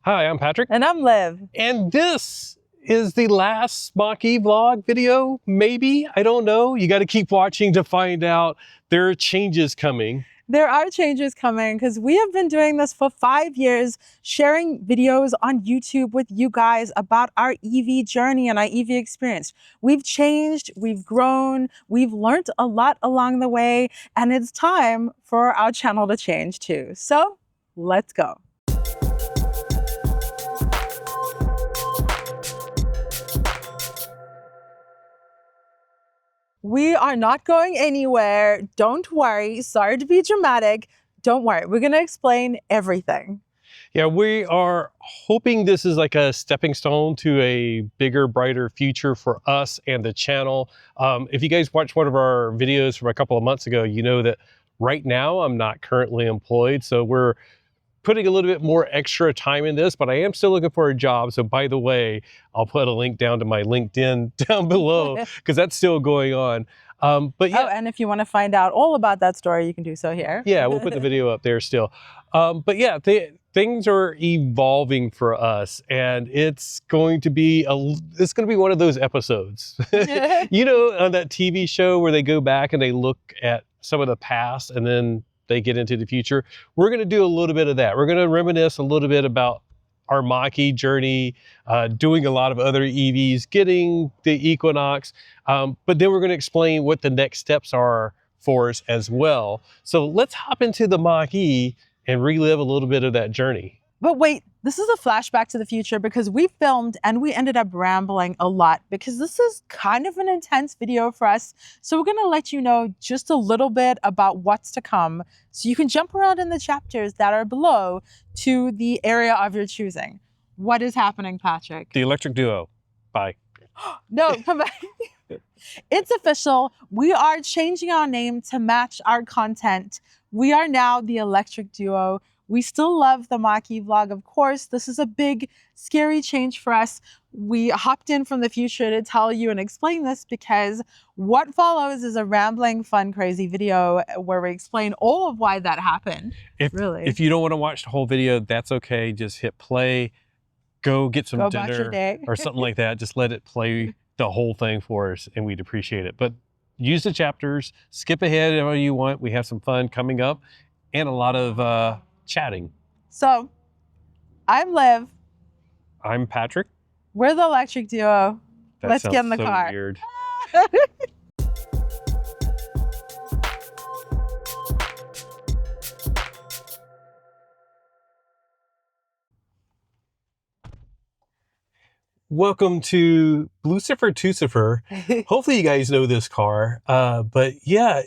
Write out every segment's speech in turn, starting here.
Hi, I'm Patrick. And I'm Liv. And this is the last Mach-E vlog video, maybe? I don't know. You got to keep watching to find out. There are changes coming. There are changes coming because we have been doing this for 5 years, sharing videos on YouTube with you guys about our EV journey and our EV experience. We've changed, we've grown, we've learned a lot along the way, and it's time for our channel to change too. So let's go. We are not going anywhere. Don't worry. Sorry to be dramatic. Don't worry. We're going to explain everything. Yeah, we are hoping this is like a stepping stone to a bigger, brighter future for us and the channel. If you guys watched one of our videos from a couple of months ago, you know that right now I'm not currently employed. So we're putting a little bit more extra time in this, but I am still looking for a job. So by the way, I'll put a link down to my LinkedIn down below because that's still going on. But yeah. Oh, and if you want to find out all about that story, you can do so here. Yeah, we'll put the video up there still. But yeah, things are evolving for us, and it's going to be one of those episodes. You know, on that TV show where they go back and they look at some of the past and then they get into the future. We're going to do a little bit of that. We're going to reminisce a little bit about our Mach-E journey, doing a lot of other EVs, getting the Equinox, but then we're going to explain what the next steps are for us as well. So let's hop into the Mach-E and relive a little bit of that journey. But wait, this is a flashback to the future because we filmed and we ended up rambling a lot because this is kind of an intense video for us. So we're going to let you know just a little bit about what's to come so you can jump around in the chapters that are below to the area of your choosing. What is happening, Patrick? The electric duo. Bye. No, come back. It's official. We are changing our name to match our content. We are now the electric duo. We still love the Mach-E vlog, of course. This is a big, scary change for us. We hopped in from the future to tell you and explain this because what follows is a rambling, fun, crazy video where we explain all of why that happened. If you don't want to watch the whole video, that's okay. Just hit play, go get some dinner or something like that. Just let it play the whole thing for us and we'd appreciate it. But use the chapters, skip ahead if you want. We have some fun coming up and a lot of chatting. So, I'm Liv. I'm Patrick. We're the electric duo. Let's get in the car. Weird. Welcome to Lucifer Tucifer. Hopefully you guys know this car. But yeah,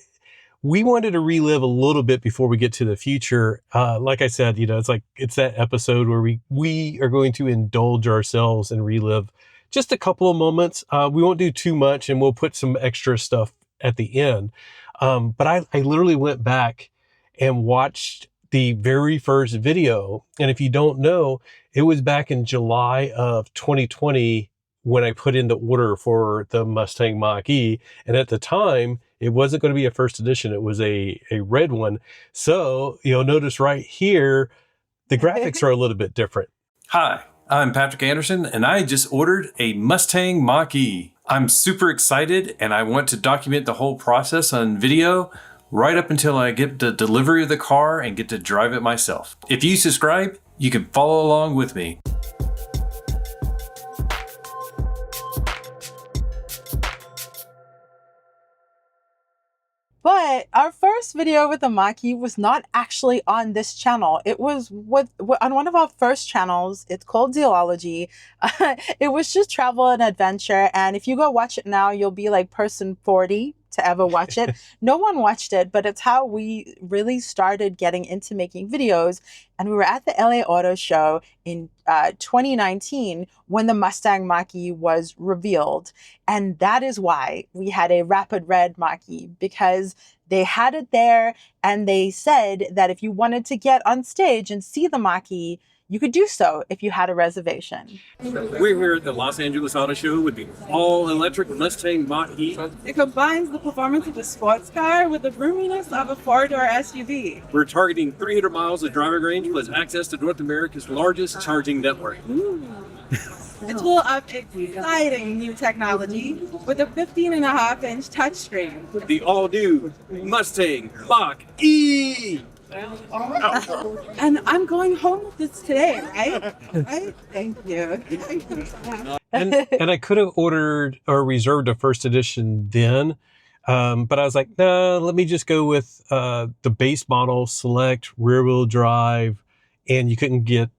we wanted to relive a little bit before we get to the future. Like I said, you know, it's that episode where we are going to indulge ourselves and relive just a couple of moments. We won't do too much and we'll put some extra stuff at the end. But I literally went back and watched the very first video. And if you don't know, it was back in July of 2020 when I put in the order for the Mustang Mach-E. And at the time, it wasn't going to be a first edition. It was a red one. So you'll notice right here, the graphics are a little bit different. Hi, I'm Patrick Anderson, and I just ordered a Mustang Mach-E. I'm super excited, and I want to document the whole process on video right up until I get the delivery of the car and get to drive it myself. If you subscribe, you can follow along with me. But our first video with the Mach-E was not actually on this channel. It was on one of our first channels. It's called Dealology. It was just travel and adventure. And if you go watch it now, you'll be like person 40 to ever watch it. No one watched it, but it's how we really started getting into making videos. And we were at the LA Auto Show in 2019 when the Mustang Mach-E was revealed. And that is why we had a rapid red Mach-E, because they had it there and they said that if you wanted to get on stage and see the Mach-E, you could do so if you had a reservation. We're here at the Los Angeles Auto Show with the all-electric Mustang Mach-E. It combines the performance of a sports car with the roominess of a four-door SUV. We're targeting 300 miles of driving range plus access to North America's largest charging network. It's full of exciting new technology with a 15.5-inch touchscreen. The all-new Mustang Mach-E! And I'm going home with this today, right? Right? Thank you. And I could have ordered or reserved a first edition then, but I was like, no, let me just go with the base model, select, rear wheel drive, and you couldn't get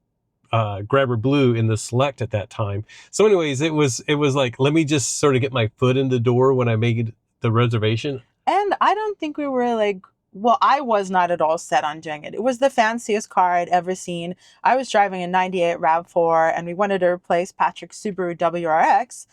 Grabber Blue in the select at that time. So anyways, it was like, let me just sort of get my foot in the door when I made the reservation. And I don't think we were like, well, I was not at all set on doing it. It was the fanciest car I'd ever seen. I was driving a 98 RAV4 and we wanted to replace Patrick's Subaru WRX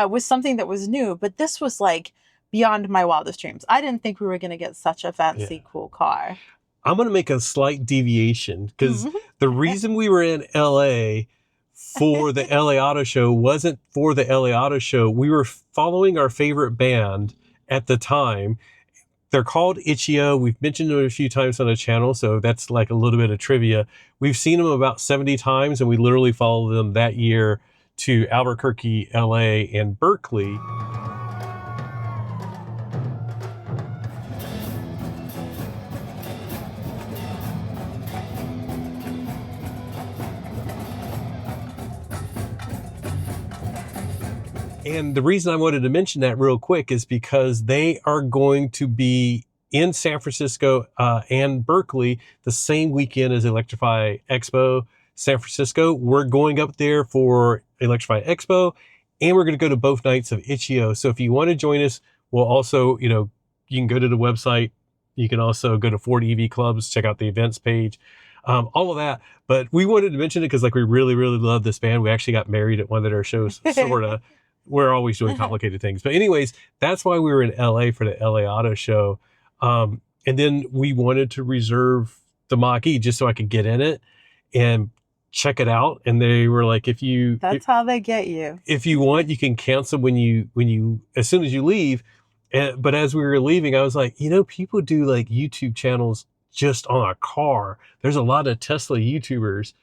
with something that was new. But this was like beyond my wildest dreams. I didn't think we were going to get such a fancy, cool car. I'm going to make a slight deviation because the reason we were in LA for the LA Auto Show wasn't for the LA Auto Show. We were following our favorite band at the time. They're called Itch.io. We've mentioned them a few times on the channel, so that's like a little bit of trivia. We've seen them about 70 times, and we literally followed them that year to Albuquerque, LA, and Berkeley. And the reason I wanted to mention that real quick is because they are going to be in San Francisco and Berkeley the same weekend as Electrify Expo San Francisco. We're going up there for Electrify Expo, and we're going to go to both nights of Itch.io. So if you want to join us, we'll also, you can go to the website. You can also go to Ford EV Clubs, check out the events page, all of that. But we wanted to mention it because we really, really love this band. We actually got married at one of their shows, sort of. We're always doing complicated things. But anyways, that's why we were in LA for the LA Auto Show. And then we wanted to reserve the Mach-E just so I could get in it and check it out. And they were like, that's how they get you. If you want, you can cancel when you as soon as you leave. But as we were leaving, I was like, people do like YouTube channels just on a car. There's a lot of Tesla YouTubers.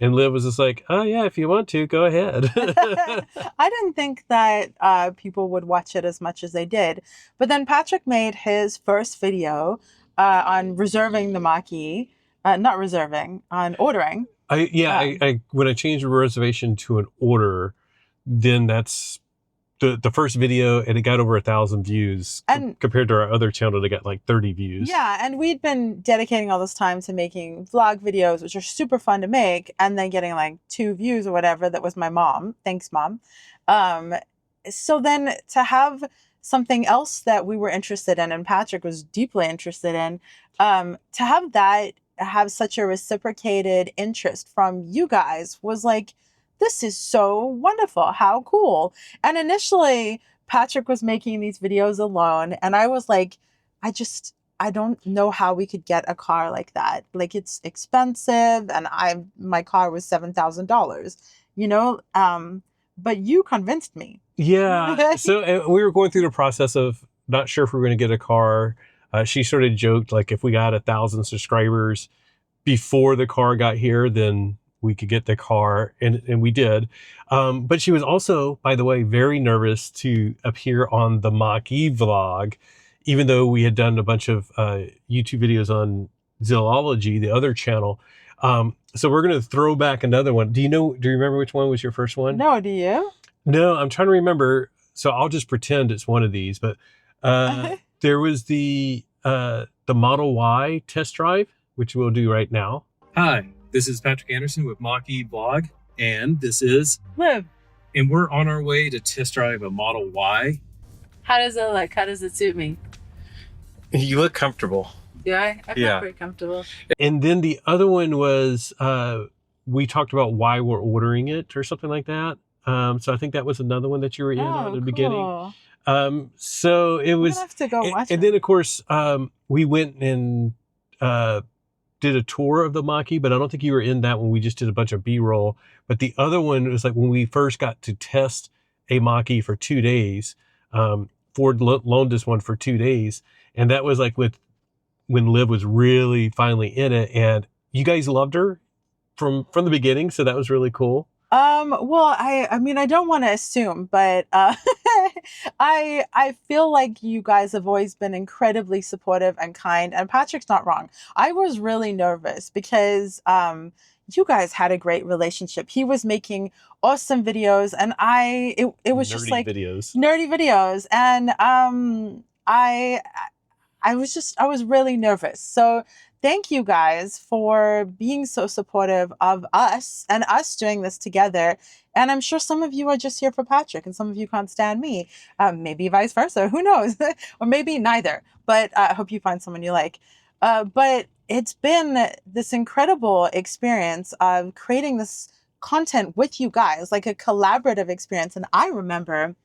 And Liv was just like, oh, yeah, if you want to, go ahead. I didn't think that people would watch it as much as they did. But then Patrick made his first video on reserving the Mach-E. Not reserving, on ordering. When I changed the reservation to an order, then that's the first video, and it got over 1,000 views compared to our other channel that got like 30 views. Yeah, and we'd been dedicating all this time to making vlog videos, which are super fun to make, and then getting like 2 views or whatever. That was my mom. Thanks, Mom. So then to have something else that we were interested in, and Patrick was deeply interested in, to have that have such a reciprocated interest from you guys was like, this is so wonderful. How cool. And initially, Patrick was making these videos alone. And I was like, I don't know how we could get a car like that. Like, it's expensive. And my car was $7,000, but you convinced me. Yeah. So we were going through the process of not sure if we were going to get a car. She sort of joked, like, if we got 1,000 subscribers before the car got here, then we could get the car, and we did. But she was also, by the way, very nervous to appear on the Mach-E vlog, even though we had done a bunch of YouTube videos on Zillology, the other channel. So we're going to throw back another one. Do you remember which one was your first one? No, do you? No, I'm trying to remember. So I'll just pretend it's one of these. But there was the Model Y test drive, which we'll do right now. Hi. This is Patrick Anderson with Mach-E Vlog, and this is Liv. And we're on our way to test drive a Model Y. How does it look? How does it suit me? You look comfortable. Do I? I feel pretty comfortable. And then the other one was, we talked about why we're ordering it or something like that. So I think that was another one that you were in at the beginning. So it was, I'm gonna have to go watch and then of course, we went and did a tour of the Mach-E, but I don't think you were in that one. We just did a bunch of B-roll. But the other one was like when we first got to test a Mach-E for 2 days. Ford loaned us one for 2 days. And that was like when Liv was really finally in it. And you guys loved her from the beginning. So that was really cool. Well, I mean, I don't want to assume, but I feel like you guys have always been incredibly supportive and kind, and Patrick's not wrong. I was really nervous because you guys had a great relationship. He was making awesome videos, and it was just like nerdy videos, and I was really nervous. So thank you guys for being so supportive of us and us doing this together. And I'm sure some of you are just here for Patrick and some of you can't stand me. Maybe vice versa. Who knows? Or maybe neither. But I hope you find someone you like. But it's been this incredible experience of creating this content with you guys, like a collaborative experience. And I remember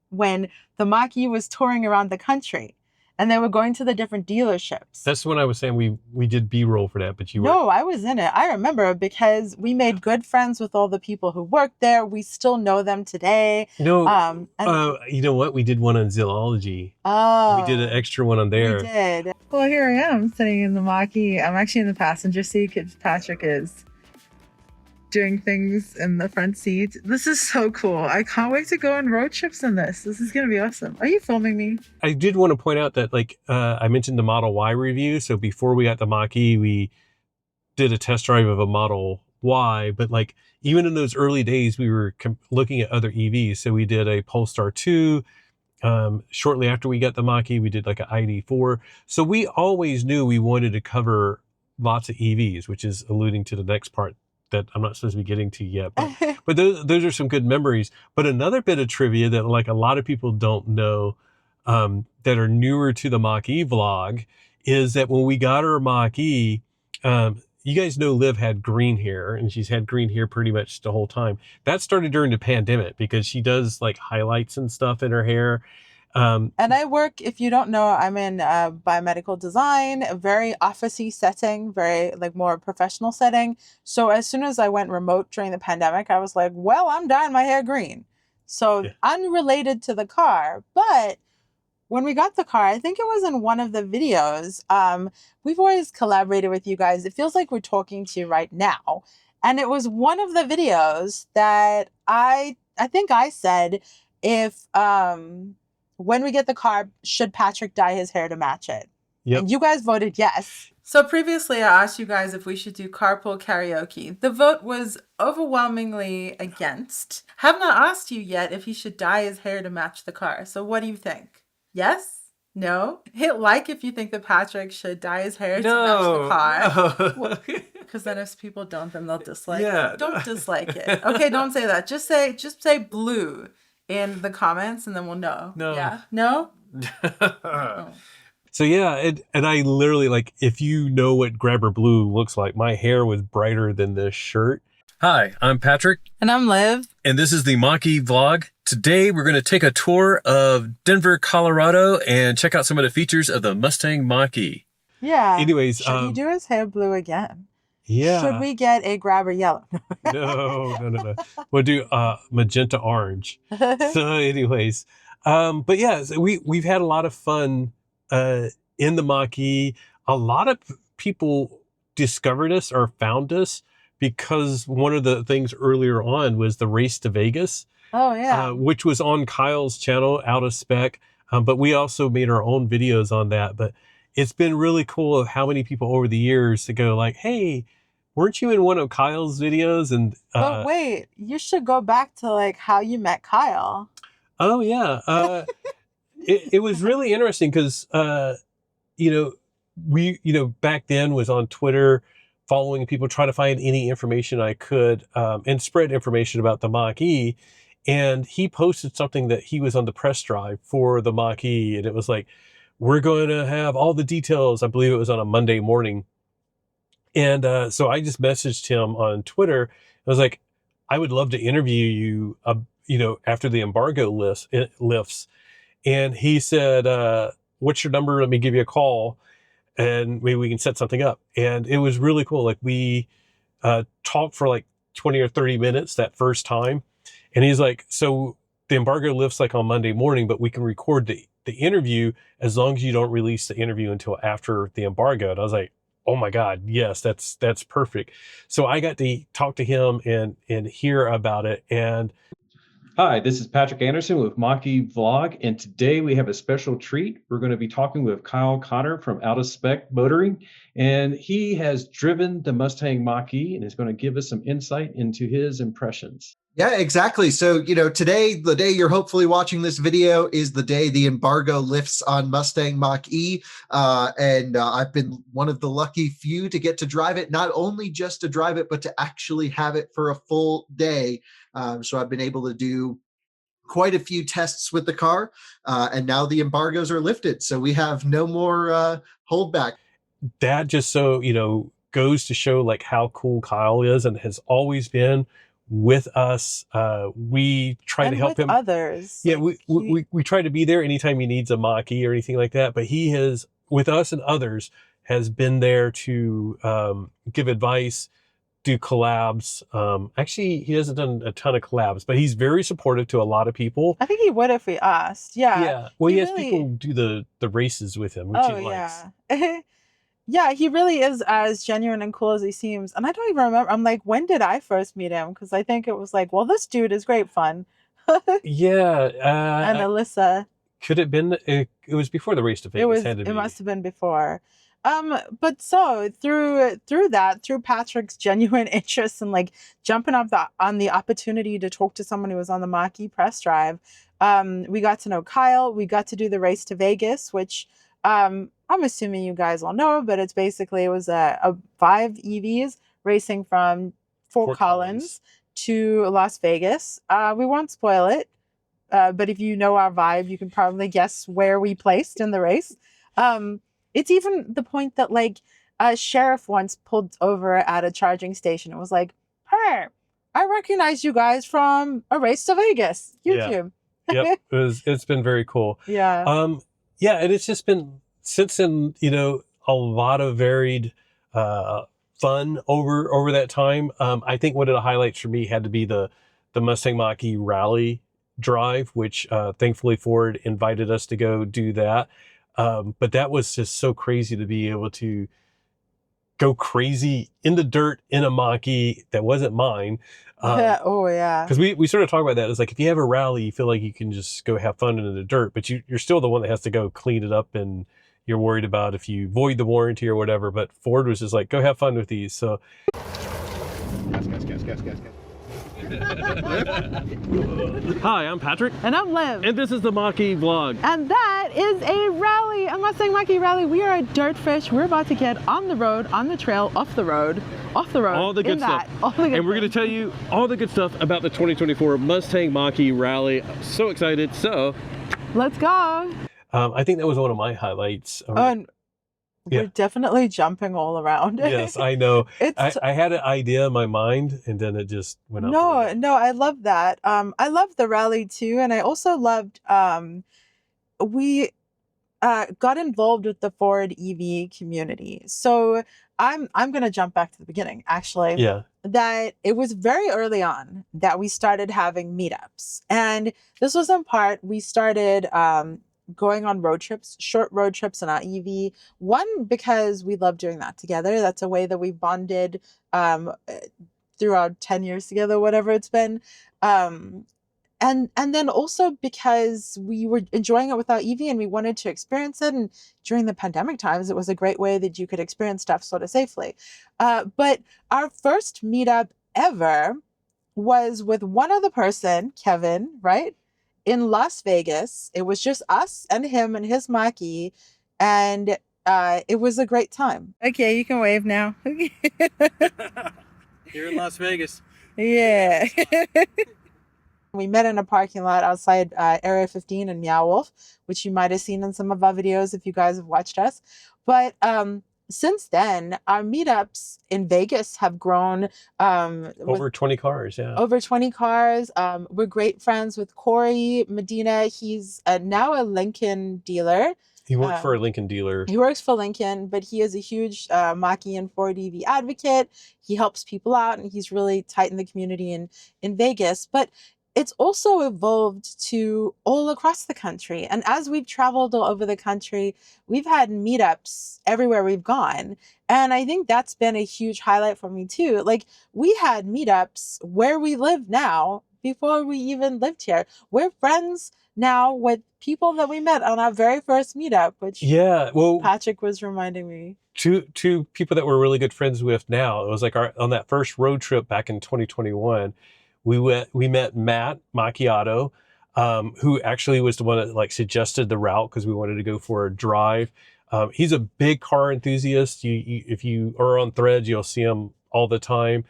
when the Mach-E was touring around the country. And they were going to the different dealerships. That's when I was saying we did B-roll for that, but you were... No, I was in it. I remember because we made good friends with all the people who worked there. We still know them today. No, you know what? We did one on zoology. Oh. We did an extra one on there. We did. Well, here I am sitting in the Mach-E. I'm actually in the passenger seat because Patrick is doing things in the front seat. This is so cool. I can't wait to go on road trips in this. This is going to be awesome. Are you filming me? I did want to point out that, like, I mentioned the Model Y review. So before we got the Mach-E, we did a test drive of a Model Y. But, like, even in those early days, we were looking at other EVs. So we did a Polestar 2. Shortly after we got the Mach-E, we did like an ID4. So we always knew we wanted to cover lots of EVs, which is alluding to the next part that I'm not supposed to be getting to yet, but those are some good memories. But another bit of trivia that, like, a lot of people don't know, that are newer to the Mach-E vlog, is that when we got our Mach-E, you guys know Liv had green hair, and she's had green hair pretty much the whole time. That started during the pandemic because she does like highlights and stuff in her hair. And I work, if you don't know, I'm in biomedical design, a very office-y setting, very like more professional setting. So as soon as I went remote during the pandemic, I was like, well, I'm dyeing my hair green. So unrelated to the car. But when we got the car, I think it was in one of the videos, we've always collaborated with you guys. It feels like we're talking to you right now. And it was one of the videos that I think I said, if... when we get the car, should Patrick dye his hair to match it? Yep. And you guys voted yes. So previously I asked you guys if we should do carpool karaoke. The vote was overwhelmingly against. Have not asked you yet if he should dye his hair to match the car. So what do you think? Yes? No? Hit like if you think that Patrick should dye his hair to match the car. Because then if people don't, then they'll dislike it. Don't dislike it. Okay, don't say that. Just say blue in the comments, and then we'll know. No. Yeah. No? Oh. So yeah, and I literally, like, if you know what Grabber Blue looks like, my hair was brighter than this shirt. Hi, I'm Patrick. And I'm Liv. And this is the Mach-E vlog. Today we're going to take a tour of Denver, Colorado, and check out some of the features of the Mustang Mach-E. Yeah. Anyways. Should he do his hair blue again? Yeah. Should we get a Grabber yellow? No. We'll do magenta orange. So anyways, but yeah, so we've had a lot of fun in the Mach-E. A lot of people discovered us or found us because one of the things earlier on was the race to Vegas. Oh yeah. Which was on Kyle's channel, Out of Spec. But we also made our own videos on that. But it's been really cool of how many people over the years to go like, hey, weren't you in one of Kyle's videos? And but wait, you should go back to like how you met Kyle. Oh yeah. It was really interesting because, back then was on Twitter, following people, trying to find any information I could, and spread information about the Mach-E. And he posted something that he was on the press drive for the Mach-E. And it was like, we're going to have all the details. I believe it was on a Monday morning. And so I just messaged him on Twitter. I was like, I would love to interview you, after the embargo lifts. And he said, what's your number? Let me give you a call. and maybe we can set something up. And it was really cool. Like we talked for like 20 or 30 minutes that first time. And he's like, so the embargo lifts like on Monday morning, but we can record the interview as long as you don't release the interview until after the embargo. And I was like, oh my God, yes, that's perfect. So I got to talk to him and hear about it. And Hi, this is Patrick Anderson with Mach-E Vlog, and today we have a special treat. We're going to be talking with Kyle Connor from Out of Spec Motoring, and he has driven the Mustang Mach-E and is going to give us some insight into his impressions. Yeah, exactly. So, today, the day you're hopefully watching this video is the day the embargo lifts on Mustang Mach-E. And I've been one of the lucky few to get to drive it, not only just to drive it, but to actually have it for a full day. So I've been able to do quite a few tests with the car, and now the embargoes are lifted. So we have no more holdback. That just so, goes to show like how cool Kyle is and has always been with us. We try to help him. Others. Yeah, we try to be there anytime he needs a Mach-E or anything like that. But he has, with us and others, has been there to give advice, do collabs. Actually, he hasn't done a ton of collabs, but he's very supportive to a lot of people. I think he would if we asked. Yeah. Yeah. Well, he has people do the races with him, which he likes. Yeah. Yeah, he really is as genuine and cool as he seems. And I don't even remember. I'm like, when did I first meet him? Because I think it was like, well, this dude is great fun. Yeah. And Alyssa. Could it have been? It was before the race to Vegas. It must have been before. But so through Patrick's genuine interest in like jumping up on the opportunity to talk to someone who was on the Mach-E press drive, we got to know Kyle. We got to do the race to Vegas, which I'm assuming you guys all know, but it was a 5 EVs racing from Fort Collins to Las Vegas. We won't spoil it, but if you know our vibe, you can probably guess where we placed in the race. It's even the point that like a sheriff once pulled over at a charging station and was like, "Hey, I recognize you guys from a race to Vegas, YouTube." Yeah. Yep. It's been very cool. Yeah. Yeah, and it's just been since then, a lot of varied fun over that time. I think one of the highlights for me had to be the Mustang Mach-E Rally drive, which thankfully Ford invited us to go do that. But that was just so crazy to be able to go crazy in the dirt in a Mach-E that wasn't mine. Oh yeah. Because we sort of talk about that. It's like if you have a rally, you feel like you can just go have fun in the dirt, but you're still the one that has to go clean it up, and you're worried about if you void the warranty or whatever. But Ford was just like, go have fun with these. So. Hi, I'm Patrick. And I'm Liv. And this is the Mach-E Vlog. And that is a rally, a Mustang Mach-E Rally. We are a dirt fish. We're about to get on the road, on the trail, off the road. All the good stuff. And we're going to tell you all the good stuff about the 2024 Mustang Mach-E Rally. I'm so excited. So let's go. I think that was one of my highlights. We're definitely jumping all around. Yes, I know. I had an idea in my mind, and then it just went out. No, I love that. I love the rally too, and I also loved. We got involved with the Ford EV community. So I'm gonna jump back to the beginning. Actually, yeah. That it was very early on that we started having meetups, and this was in part we started. Going on road trips, short road trips in our EV. One, because we love doing that together. That's a way that we bonded throughout 10 years together, whatever it's been. And then also because we were enjoying it with our EV and we wanted to experience it. And during the pandemic times, it was a great way that you could experience stuff sort of safely. But our first meetup ever was with one other person, Kevin, right? In Las Vegas. It was just us and him and his Mach-E, and it was a great time. Okay, you can wave now. Here in Las Vegas. Yeah. We met in a parking lot outside Area 15 in Meow Wolf, which you might have seen in some of our videos if you guys have watched us. But since then, our meetups in Vegas have grown. Over 20 cars, yeah. Over 20 cars. We're great friends with Corey Medina. He's now a Lincoln dealer. He worked for a Lincoln dealer. He works for Lincoln, but he is a huge Mach-E and Ford EV advocate. He helps people out, and he's really tight in the community in Vegas. But it's also evolved to all across the country. And as we've traveled all over the country, we've had meetups everywhere we've gone. And I think that's been a huge highlight for me too. Like, we had meetups where we live now before we even lived here. We're friends now with people that we met on our very first meetup, which Patrick was reminding me. Two people that we're really good friends with now. It was like on that first road trip back in 2021. We met Matt Macchiato, who actually was the one that like suggested the route because we wanted to go for a drive. He's a big car enthusiast. If you are on Threads, you'll see him all the time.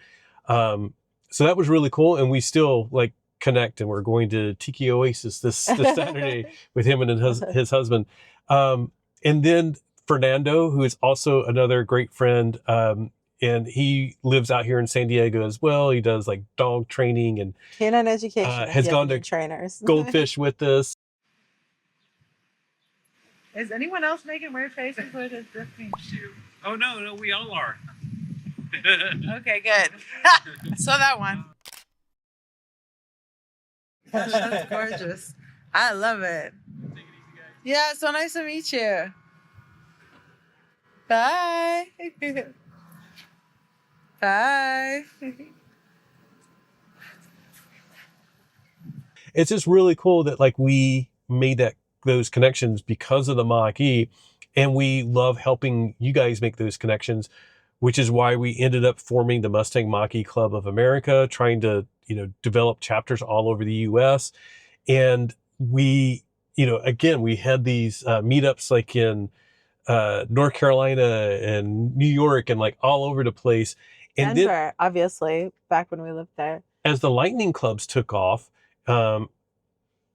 So that was really cool, and we still like connect, and we're going to Tiki Oasis this Saturday with him and his husband. And then Fernando, who is also another great friend, and he lives out here in San Diego as well. He does like dog training and canine education. Has gone to trainers Goldfish with us. Is anyone else making weird faces? Or is it just me? Oh no, we all are. Okay, good. I saw that one. Gosh, that's gorgeous. I love it. Yeah, so nice to meet you. Bye. Bye. It's just really cool that like we made those connections because of the Mach-E, and we love helping you guys make those connections, which is why we ended up forming the Mustang Mach-E Club of America, trying to, develop chapters all over the US. And we, again, we had these meetups like in North Carolina and New York and like all over the place. And Denver, then, obviously, back when we lived there. As the Lightning Clubs took off,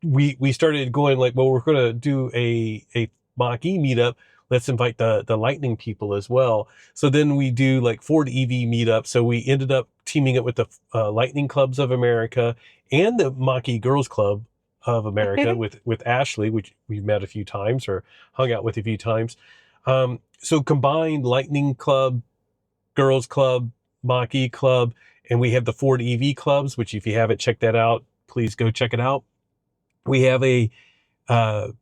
we started going like, well, we're going to do a Mach-E meetup. Let's invite the Lightning people as well. So then we do like Ford EV meetup. So we ended up teaming up with the Lightning Clubs of America and the Mach-E Girls Club of America with Ashley, which we've met a few times or hung out with a few times. So combined Lightning Club, Girls Club, Mach-E Club, and we have the Ford EV clubs, which if you haven't checked that out, please go check it out. We have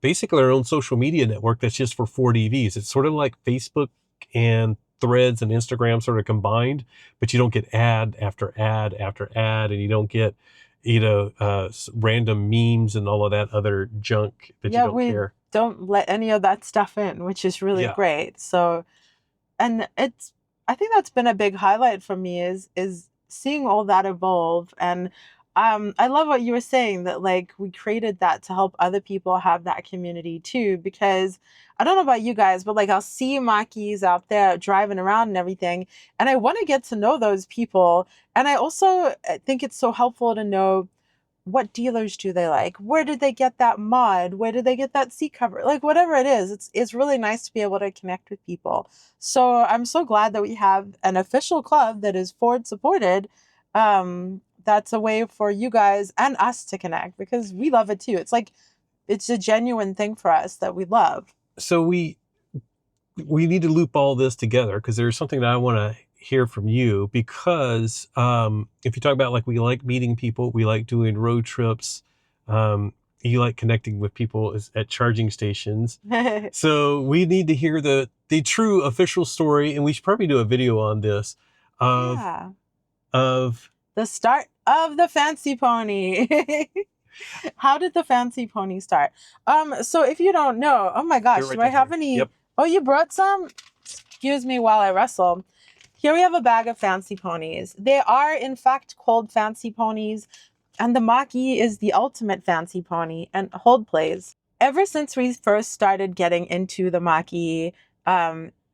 basically our own social media network that's just for Ford EVs. It's sort of like Facebook and Threads and Instagram sort of combined, but you don't get ad after ad after ad, and you don't get, random memes and all of that other junk that you don't care. Don't let any of that stuff in, which is really great. So, and I think that's been a big highlight for me is seeing all that evolve. And I love what you were saying, that like we created that to help other people have that community too, because I don't know about you guys, but like I'll see Mach-E's out there driving around and everything, and I want to get to know those people. And I also think it's so helpful to know what dealers do they like? Where did they get that mod? Where did they get that seat cover? Like whatever it is, it's really nice to be able to connect with people. So I'm so glad that we have an official club that is Ford supported. That's a way for you guys and us to connect, because we love it too. It's like, it's a genuine thing for us that we love. So we need to loop all this together, because there's something that I want to hear from you, because if you talk about like we like meeting people, we like doing road trips, you like connecting with people at charging stations. So we need to hear the true official story, and we should probably do a video on this of the start of the Fancy Pony. How did the Fancy Pony start? So if you don't know, oh my gosh, do I have any? Yep. Oh, you brought some? Excuse me while I wrestle. Here we have a bag of Fancy Ponies. They are in fact called Fancy Ponies, and the Mach-E is the ultimate Fancy Pony. And hold please. Ever since we first started getting into the Mach-E,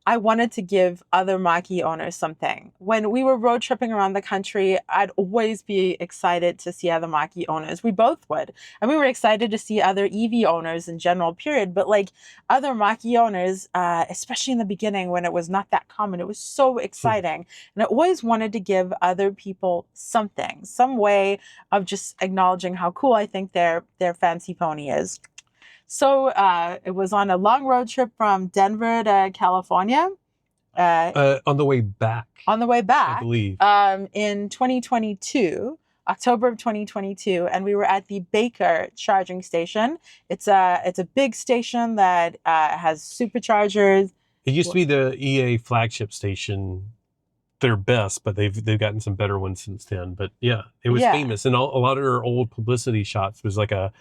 I wanted to give other Mach-E owners something. When we were road tripping around the country, I'd always be excited to see other Mach-E owners. We both would. And we were excited to see other EV owners in general, period. But like other Mach-E owners, especially in the beginning when it was not that common, it was so exciting. And I always wanted to give other people something, some way of just acknowledging how cool I think their Fancy Pony is. So it was on a long road trip from Denver to California. On the way back. On the way back, I believe. In 2022, October of 2022, and we were at the Baker charging station. It's a big station that has superchargers. It used to be the EA flagship station, their best, but they've gotten some better ones since then. But yeah, it was famous, and a lot of their old publicity shots was like a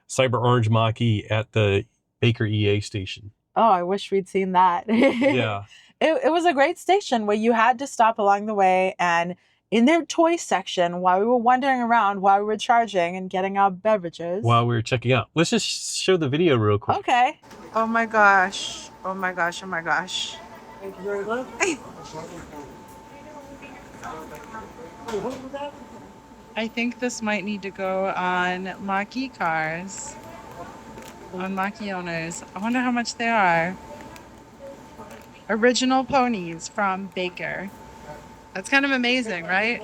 cyber orange Mach-E at the Baker EA station. Oh, I wish we'd seen that. Yeah. It was a great station where you had to stop along the way, and in their toy section, while we were wandering around, while we were charging and getting our beverages. While we were checking out. Let's just show the video real quick. Okay. Oh my gosh. Oh my gosh. Oh my gosh. Thank you very much. I think this might need to go on Mach-E cars. On Mach-E owners. I wonder how much they are. Original ponies from Baker. That's kind of amazing, right?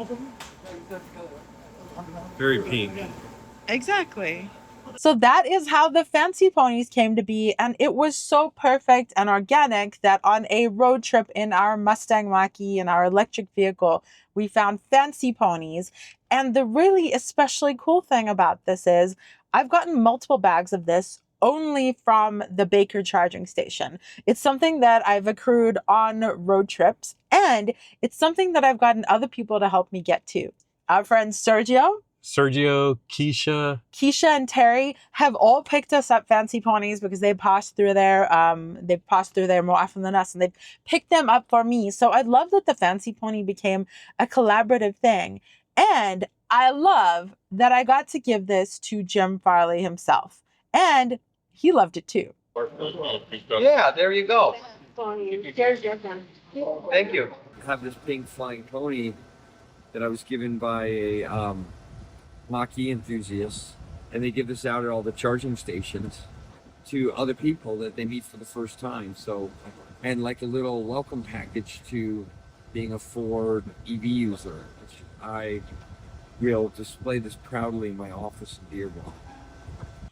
Very pink. Exactly. So that is how the fancy ponies came to be, and it was so perfect and organic that on a road trip in our Mustang Mach-E, in our electric vehicle, we found fancy ponies. And the really especially cool thing about this is I've gotten multiple bags of this only from the Baker charging station. It's something that I've accrued on road trips, and it's something that I've gotten other people to help me get to. Our friends Sergio, Keisha, and Terry have all picked us up fancy ponies because they passed through there. They've passed through there more often than us, and they've picked them up for me. So I love that the fancy pony became a collaborative thing, and I love that I got to give this to Jim Farley himself, and he loved it too. Yeah, there you go. Thank you. I have this pink flying pony that I was given by a Mach-E enthusiast, and they give this out at all the charging stations to other people that they meet for the first time. So, and like a little welcome package to being a Ford EV user. I will display this proudly in my office in Dearborn.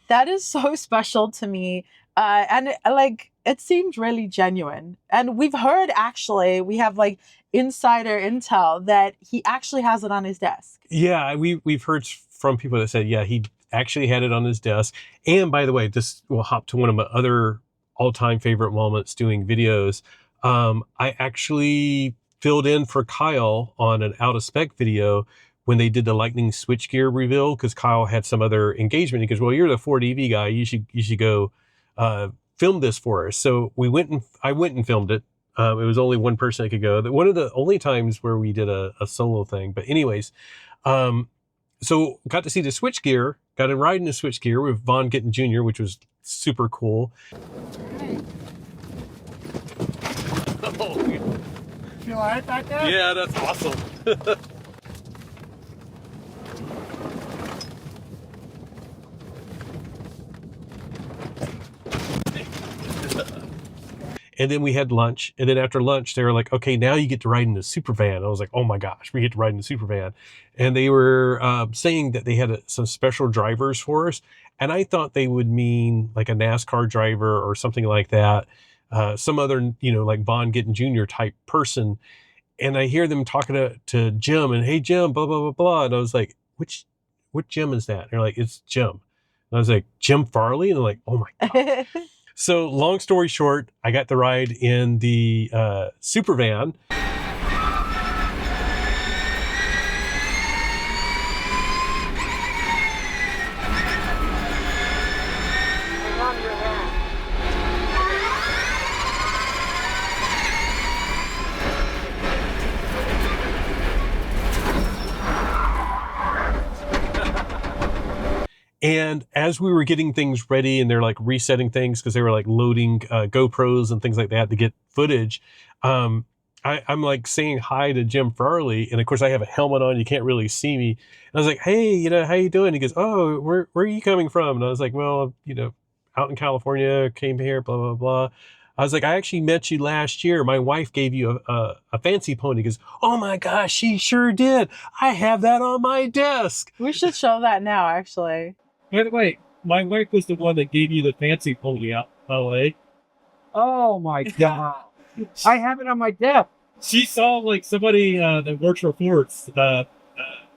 That is so special to me. And it seemed really genuine. And we've heard, actually, we have like insider intel that he actually has it on his desk. Yeah, we've heard from people that said, yeah, he actually had it on his desk. And by the way, this will hop to one of my other all-time favorite moments doing videos. I actually filled in for Kyle on an out-of-spec video when they did the lightning switchgear reveal, because Kyle had some other engagement. He goes, well, you're the Ford EV guy. You should go film this for us. So I went and filmed it. It was only one person that could go. One of the only times where we did a solo thing. But anyways, so got to see the switchgear, got to ride in the switchgear with Von Gittin Jr., which was super cool. You all right back there? Yeah, that's awesome. And then we had lunch. And then after lunch, they were like, okay, now you get to ride in the super van. I was like, oh my gosh, we get to ride in the super van. And they were saying that they had some special drivers for us. And I thought they would mean like a NASCAR driver or something like that. Some other, like Von Gittin Jr. type person. And I hear them talking to Jim and, hey, Jim, blah, blah, blah, blah. And I was like, what Jim is that? And they're like, it's Jim. And I was like, Jim Farley? And they're like, oh my God. So long story short, I got the ride in the super van. And as we were getting things ready and they're like resetting things because they were like loading GoPros and things like that to get footage, I'm like saying hi to Jim Farley. And of course I have a helmet on. You can't really see me. And I was like, hey, how you doing? He goes, oh, where are you coming from? And I was like, well, out in California, came here, blah, blah, blah. I was like, I actually met you last year. My wife gave you a fancy pony. He goes, oh my gosh, she sure did. I have that on my desk. We should show that now, actually. Wait. my wife was the one that gave you the fancy pony out in LA. Oh my god. I have it on my desk. She saw like somebody that works for Forts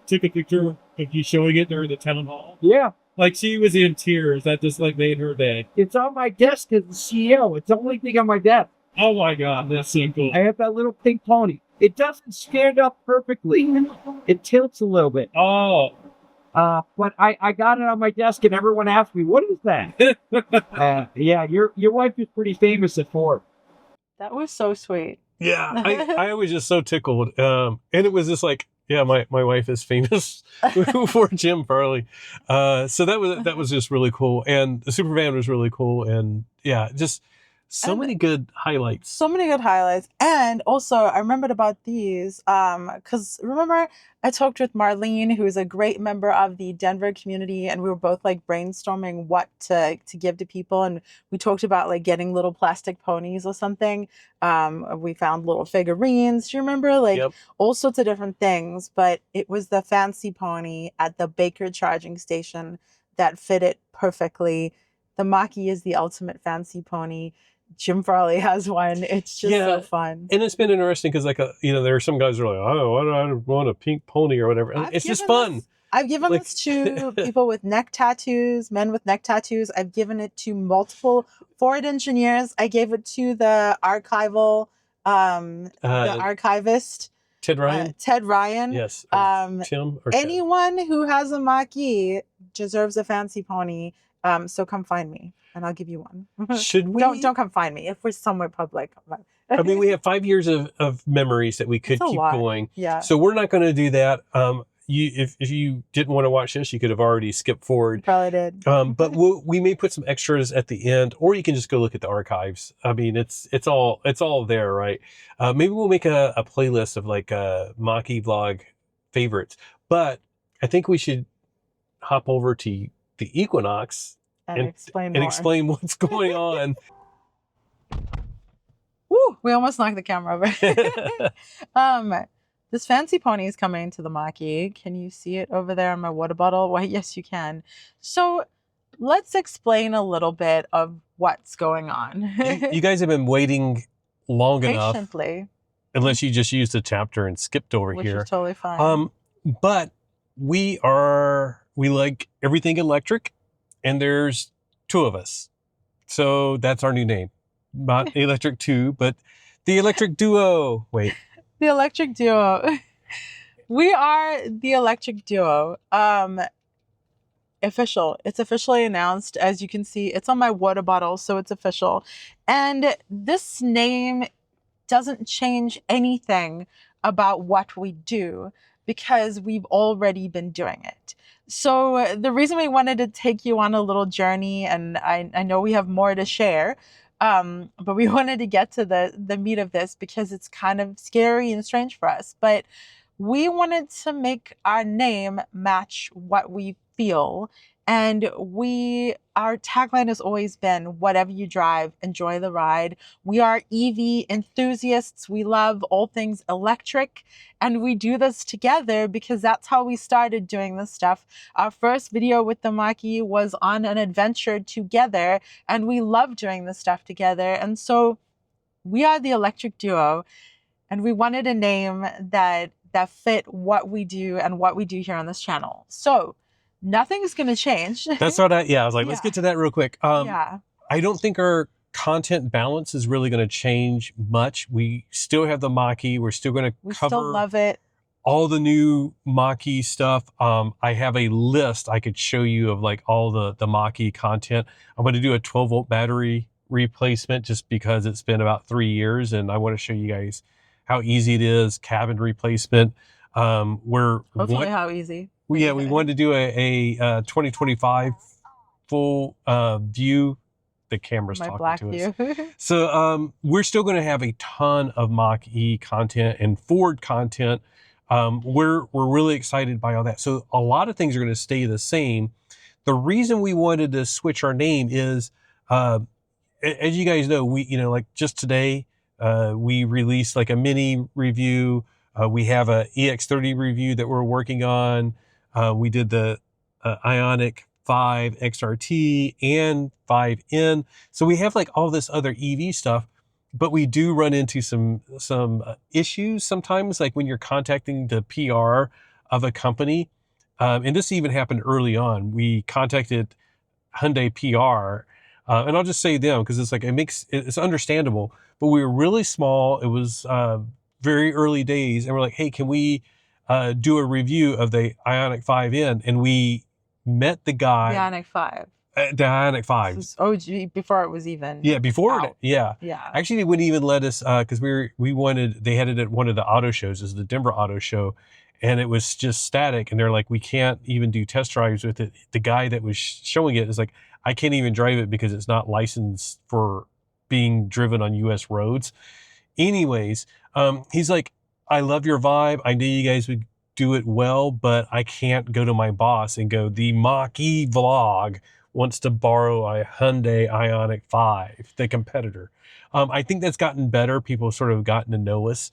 took a picture of you showing it during the town hall. Yeah. Like she was in tears. That just like made her day. It's on my desk as the CEO. It's the only thing on my desk. Oh my god, that's so cool. I have that little pink pony. It doesn't stand up perfectly. It tilts a little bit. Oh. But I got it on my desk and everyone asked me, what is that? Yeah, your wife is pretty famous at Ford. That was so sweet. Yeah, I was just so tickled. And it was just like, yeah, my wife is famous for Jim Farley. So that was just really cool. And the super van was really cool. And yeah, just so many good highlights. So many good highlights. And also I remembered about these because remember I talked with Marlene, who is a great member of the Denver community, and we were both like brainstorming what to give to people, and we talked about like getting little plastic ponies or something. We found little figurines. Do you remember? Like Yep. all sorts of different things, but it was the fancy pony at the Baker charging station that fit it perfectly. The Mach-E is the ultimate fancy pony. Jim Farley has one. It's just so fun. And it's been interesting because, like, there are some guys who are like, oh, I don't want a pink pony or whatever. And it's just fun. I've given Like- this to people with neck tattoos, men with neck tattoos. I've given it to multiple Ford engineers. I gave it to the archival, the archivist, Ted Ryan. Ted Ryan. Yes. Tim or Ted. Anyone who has a Mach-E deserves a fancy pony. So come find me and I'll give you one. Should we? Don't come find me if we're somewhere public. I mean, we have 5 years of memories that we could It's a keep lot. going. Yeah. So we're not going to do that. If you didn't want to watch this, you could have already skipped forward. Probably did. But we may put some extras at the end, or you can just go look at the archives. I mean, it's all there, right? Maybe we'll make a playlist of like Mach-E vlog favorites. But I think we should hop over to the Equinox And explain and more. explain what's going on. Woo! We almost knocked the camera over. This fancy pony is coming to the Mach-E. Can you see it over there on my water bottle? Why, yes, you can. So let's explain a little bit of what's going on. You guys have been waiting long enough, Patiently, unless you just used a chapter and skipped over which here. is totally fine. But we like everything electric, and there's 2 of us. So that's our new name. Not Electric 2, but the Electric Duo. Wait. The Electric Duo. We are the Electric Duo. Official. It's officially announced. As you can see, it's on my water bottle, so it's official. And this name doesn't change anything about what we do because we've already been doing it. So the reason we wanted to take you on a little journey, and I know we have more to share, but we wanted to get to the meat of this because it's kind of scary and strange for us. But we wanted to make our name match what we feel. And our tagline has always been, whatever you drive, enjoy the ride. We are EV enthusiasts. We love all things electric. And we do this together because that's how we started doing this stuff. Our first video with the Mach-E was on an adventure together, and we love doing this stuff together. And so we are the Electric Duo, and we wanted a name that fit what we do and what we do here on this channel. So nothing's going to change. That's what I was like, let's get to that real quick. Yeah. I don't think our content balance is really going to change much. We still have the Mach-E. We're still going to We cover still love it. all the new Mach-E stuff. I have a list I could show you of like all the Mach-E content. I'm going to do a 12-volt battery replacement just because it's been about 3 years, and I want to show you guys how easy it is. Cabin replacement. Hopefully how easy. We wanted to do a 2025 full view. The camera's My talking black to view. us. So we're still going to have a ton of Mach-E content and Ford content. We're really excited by all that. So a lot of things are going to stay the same. The reason we wanted to switch our name is, as you guys know, like just today, we released like a mini review. We have a EX30 review that we're working on. We did the Ionic 5 XRT and 5N. So we have like all this other EV stuff, but we do run into some issues sometimes, like when you're contacting the PR of a company. And this even happened early on. We contacted Hyundai PR, and I'll just say them because it's like it's understandable. But we were really small. It was very early days, and we're like, hey, can we do a review of the Ioniq 5N? And we met the guy. The Ioniq 5. The Ioniq 5. This was OG before it was even. Yeah, before out. Yeah. Actually, they wouldn't even let us because they had it at one of the auto shows, is the Denver Auto Show, and it was just static. And they're like, we can't even do test drives with it. The guy that was showing it is like, I can't even drive it because it's not licensed for being driven on U.S. roads. Anyways, he's like, I love your vibe. I knew you guys would do it well, but I can't go to my boss and go, the Mach-E vlog wants to borrow a Hyundai Ioniq 5, the competitor. I think that's gotten better. People have sort of gotten to know us.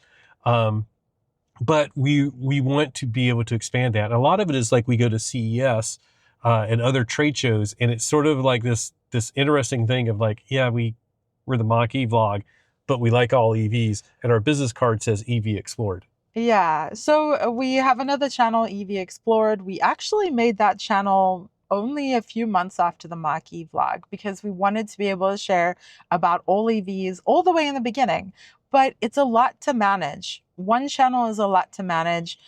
But we want to be able to expand that. And a lot of it is like we go to CES and other trade shows, and it's sort of like this interesting thing of like, yeah, we're the Mach-E vlog, but we like all EVs, and our business card says EV Explored. Yeah, so we have another channel, EV Explored. We actually made that channel only a few months after the Mach-E vlog because we wanted to be able to share about all EVs all the way in the beginning. But it's a lot to manage. One channel is a lot to manage.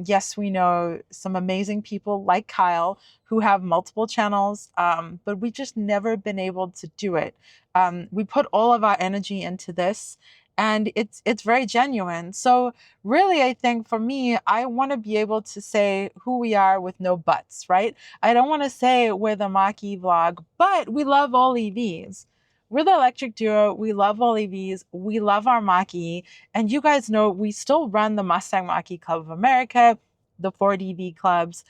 Yes, we know some amazing people like Kyle who have multiple channels, but we just never been able to do it. We put all of our energy into this, and it's very genuine. So really, I think for me, I want to be able to say who we are with no buts, right? I don't want to say we're the Mach-E vlog, but we love all EVs. We're the electric duo. We love all EVs. We love our Mach-E. And you guys know we still run the Mustang Mach-E Club of America, the Ford EV clubs.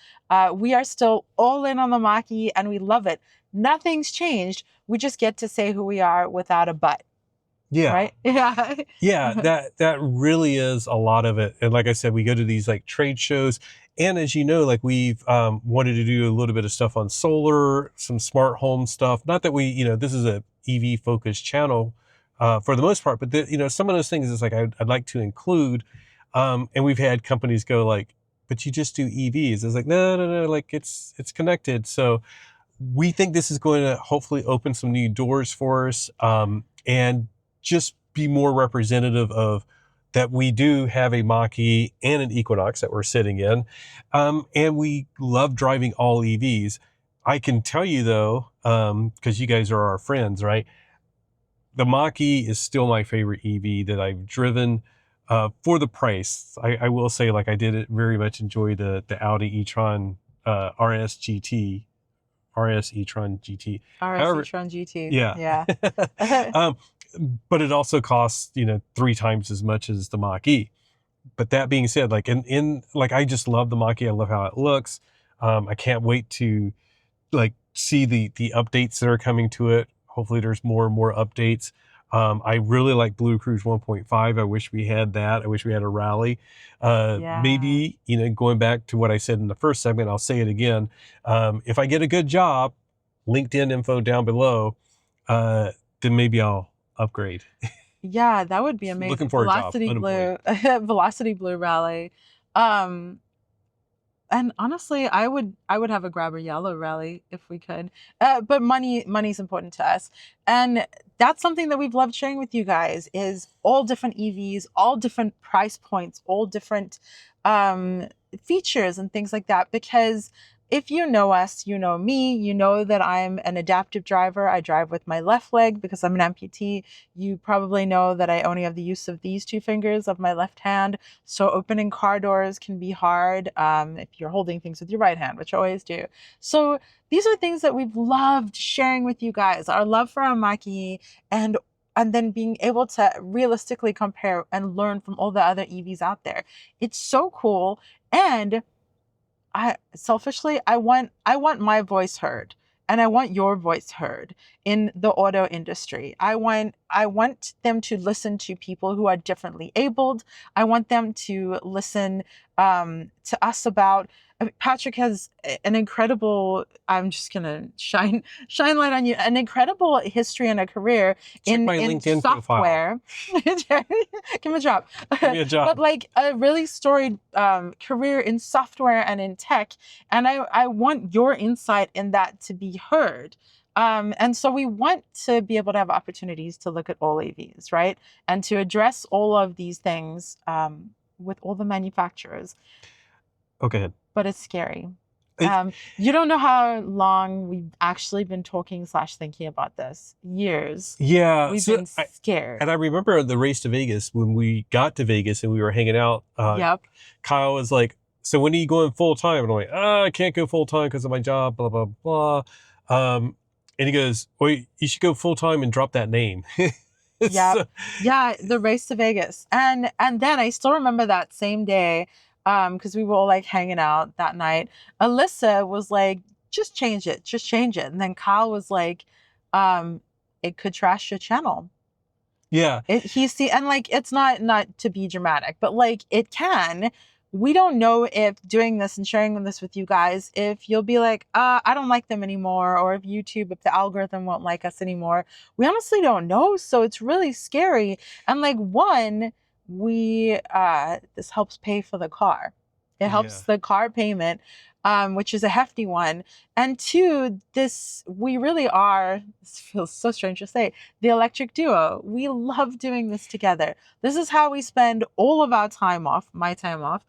We are still all in on the Mach-E, and we love it. Nothing's changed. We just get to say who we are without a but. Yeah. Right? Yeah. Yeah, that really is a lot of it. And like I said, we go to these like trade shows. And as you know, like we've wanted to do a little bit of stuff on solar, some smart home stuff. Not that this is a EV focused channel for the most part, but some of those things is like I'd like to include. And we've had companies go like, but you just do EVs. It's like, no, like it's connected. So we think this is going to hopefully open some new doors for us and just be more representative of that we do have a Mach-E and an Equinox that we're sitting in. And we love driving all EVs. I can tell you though, because you guys are our friends, right? The Mach-E is still my favorite EV that I've driven for the price. I will say, like, I did very much enjoy the Audi e-tron RS GT. RS e-tron GT. RS e-tron GT. Yeah. Yeah. But it also costs, 3 times as much as the Mach-E. But that being said, like I just love the Mach-E. I love how it looks. I can't wait to see the updates that are coming to it. Hopefully there's more and more updates. I really like Blue Cruise 1.5. I wish we had that. I wish we had a Rally. Maybe, going back to what I said in the first segment, I'll say it again. If I get a good job, LinkedIn info down below, then maybe I'll upgrade. Yeah, that would be amazing. Looking for Velocity a job. Blue, Velocity Blue Rally. And honestly, I would have a Grabber Yellow Rally if we could. But money's important to us. And that's something that we've loved sharing with you guys is all different EVs, all different price points, all different features and things like that. Because if you know us, you know me, you know that I'm an adaptive driver. I drive with my left leg because I'm an amputee. You probably know that I only have the use of these 2 fingers of my left hand. So opening car doors can be hard if you're holding things with your right hand, which I always do. So these are things that we've loved sharing with you guys. Our love for our Mach-E and then being able to realistically compare and learn from all the other EVs out there. It's so cool. And I want my voice heard, and I want your voice heard in the auto industry. I want them to listen to people who are differently abled. I want them to listen to us about Patrick has an incredible, I'm just gonna shine light on you, an incredible history and a career Check in my LinkedIn profile. software. Give me a job. Give me a job. But like a really storied career in software and in tech. And I want your insight in that to be heard. And so we want to be able to have opportunities to look at all AVs, right? And to address all of these things with all the manufacturers. Okay. Ahead. But it's scary. You don't know how long we've actually been talking / thinking about this. Years. Yeah. We've been scared. And I remember the race to Vegas, when we got to Vegas and we were hanging out. Yep. Kyle was like, so when are you going full time? And I'm like, I can't go full time because of my job, blah, blah, blah. And he goes, well, you should go full time and drop that name. Yeah. Yeah. The race to Vegas. And then I still remember that same day, because we were all like hanging out that night. Alyssa was like, just change it. And then Kyle was like, it could trash your channel. Yeah. And like, it's not to be dramatic, but like it can. We don't know if doing this and sharing this with you guys, if you'll be like, I don't like them anymore, or if the algorithm won't like us anymore. We honestly don't know. So it's really scary. And like, one, this helps pay for the car. It helps the car payment, which is a hefty one. And two, we really are, this feels so strange to say, the electric duo. We love doing this together. This is how we spend all of our time off, my time off,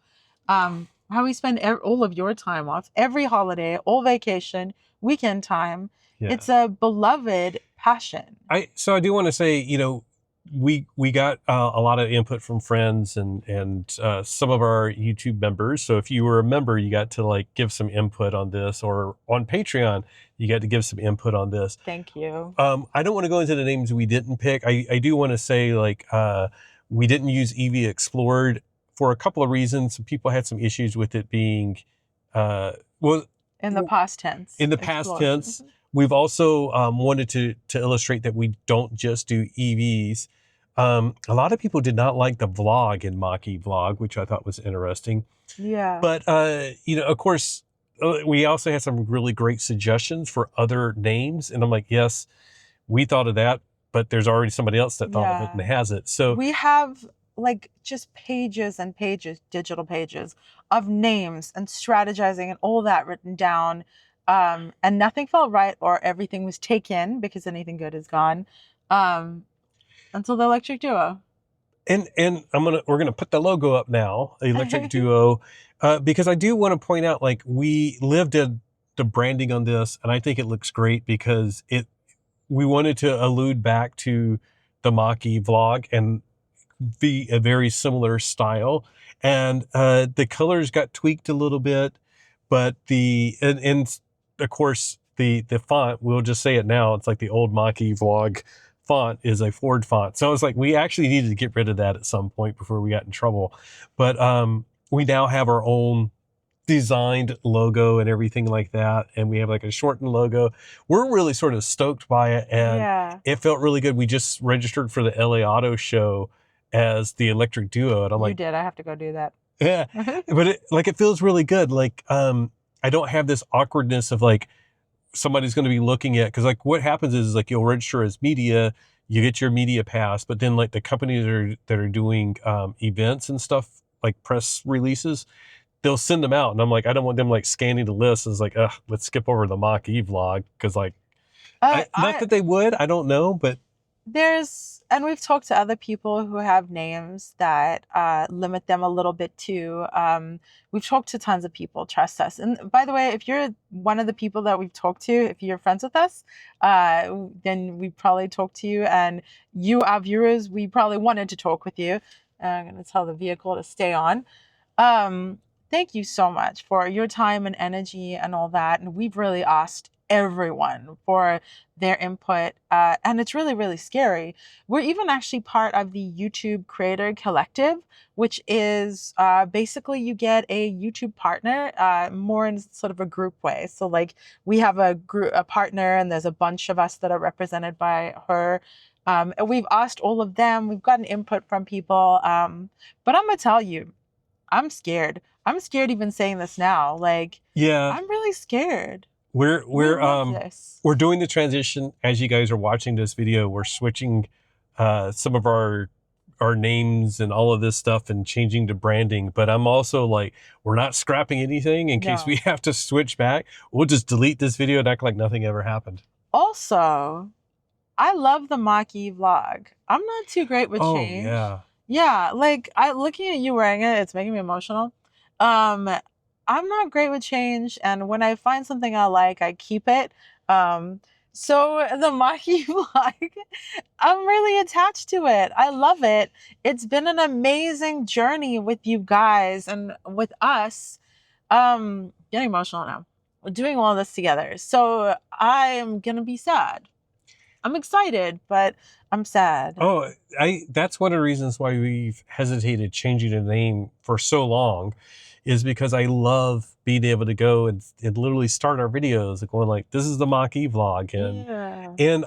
how we spend all of your time off, every holiday, all vacation, weekend time. Yeah. It's a beloved passion. So I do want to say, we got a lot of input from friends and some of our YouTube members. So if you were a member, you got to like give some input on this, or on Patreon, you got to give some input on this. Thank you. I don't want to go into the names we didn't pick. I do want to say we didn't use EV Explored for a couple of reasons. Some people had some issues with it being, in the past tense. In the past tense. We've also wanted to illustrate that we don't just do EVs. A lot of people did not like the vlog in Mach-E Vlog, which I thought was interesting. Yeah. But, of course, we also had some really great suggestions for other names. And I'm like, yes, we thought of that, but there's already somebody else that thought of it and has it. So we have like just pages and pages, digital pages of names and strategizing and all that written down. And nothing felt right, or everything was taken because anything good is gone. Until the electric duo. And we're gonna put the logo up now, the electric duo, because I do want to point out, like, we lived in the branding on this, and I think it looks great because we wanted to allude back to the Mach-E Vlog and be a very similar style. And the colors got tweaked a little bit, but of course, the font, we'll just say it now, it's like the old Mach-E Vlog font is a Ford font. So I was like, we actually needed to get rid of that at some point before we got in trouble. But we now have our own designed logo and everything like that. And we have like a shortened logo. We're really sort of stoked by it. And it felt really good. We just registered for the LA Auto Show as the electric duo. And I'm like, you did. I have to go do that. Yeah. But it feels really good. Like, I don't have this awkwardness of like somebody's going to be looking at, because like what happens is like you'll register as media, you get your media pass, but then like the companies that are doing events and stuff, like press releases, they'll send them out, and I'm like, I don't want them like scanning the list. It's like, let's skip over the Mach-E Vlog, because like not that they would, I don't know, but and we've talked to other people who have names that limit them a little bit too. We've talked to tons of people, trust us. And by the way, if you're one of the people that we've talked to, if you're friends with us, then we probably talked to you, and you, our viewers, we probably wanted to talk with you. I'm going to tell the vehicle to stay on. Thank you so much for your time and energy and all that. And we've really asked everyone for their input, and it's really, really scary. We're even actually part of the YouTube Creator Collective, which is basically you get a YouTube partner, more in sort of a group way. So like we have a partner, and there's a bunch of us that are represented by her. And we've asked all of them. We've gotten input from people, but I'm gonna tell you, I'm scared. I'm scared even saying this now. Like, Yeah, I'm really scared. we're We we're love um this. we're doing the transition as you guys are watching this video. We're switching some of our names and all of this stuff and changing to branding. But I'm also like, we're not scrapping anything in case No. we have to switch back. We'll just delete this video and act like nothing ever happened. Also, I love the Mach-E vlog. I'm not too great with Oh change. yeah. Yeah, like I looking at you wearing it, it's making me emotional. Um, I'm not great with change, and when I find something I like, I keep it. Um, so the Mach-E vlog, I'm really attached to it. I love it. It's been an amazing journey with you guys and with us. Getting emotional now. We're doing all this together. So I'm gonna be sad. I'm excited, but I'm sad. Oh, that's one of the reasons why we've hesitated changing the name for so long, is because I love being able to go and literally start our videos and going like, this is the Mach-E vlog. Yeah. And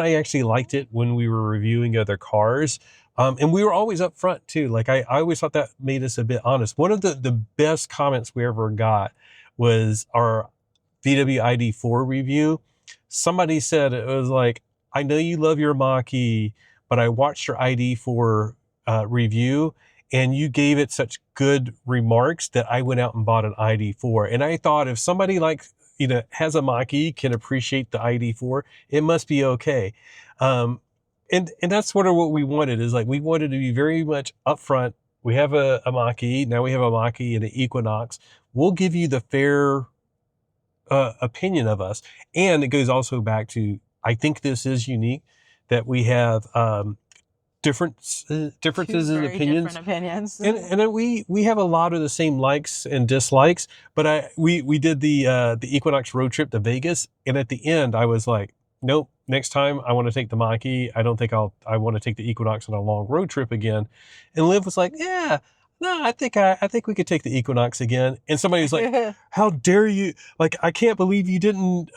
I actually liked it when we were reviewing other cars. And we were always up front too. Like I always thought that made us a bit honest. One of the best comments we ever got was our VW ID4 review. Somebody said, it was like, I know you love your Mach-E, but I watched your ID4 review and you gave it such good remarks that I went out and bought an ID4. And I thought if somebody like, has a Mach-E, can appreciate the ID4, it must be okay. And that's sort of what we wanted, is like, we wanted to be very much upfront. We have a Mach-E, now we have a Mach-E and an Equinox. We'll give you the fair opinion of us. And it goes also back to, I think this is unique that we have differences in opinions. Different opinions. And we have a lot of the same likes and dislikes, but we did the Equinox road trip to Vegas, and at the end I was like, nope, next time I want to take the Mach-E. I don't think I want to take the Equinox on a long road trip again. And Liv was like, yeah, no, I think we could take the Equinox again. And somebody was like, how dare you? Like, I can't believe you didn't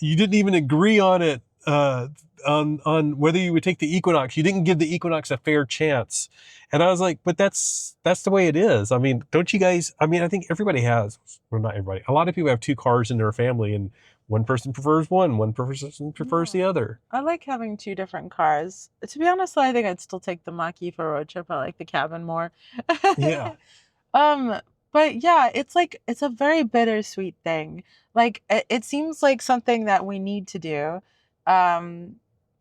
even agree on it, on whether you would take the Equinox. You didn't give the Equinox a fair chance. And I was like, but that's the way it is. I mean, don't you guys, I mean, I think everybody has, well, not everybody, a lot of people have two cars in their family, and one person prefers one person prefers the other. I like having two different cars. To be honest, I think I'd still take the Mach-E for a road trip. I like the cabin more. Yeah. But yeah, it's a very bittersweet thing. Like it seems like something that we need to do,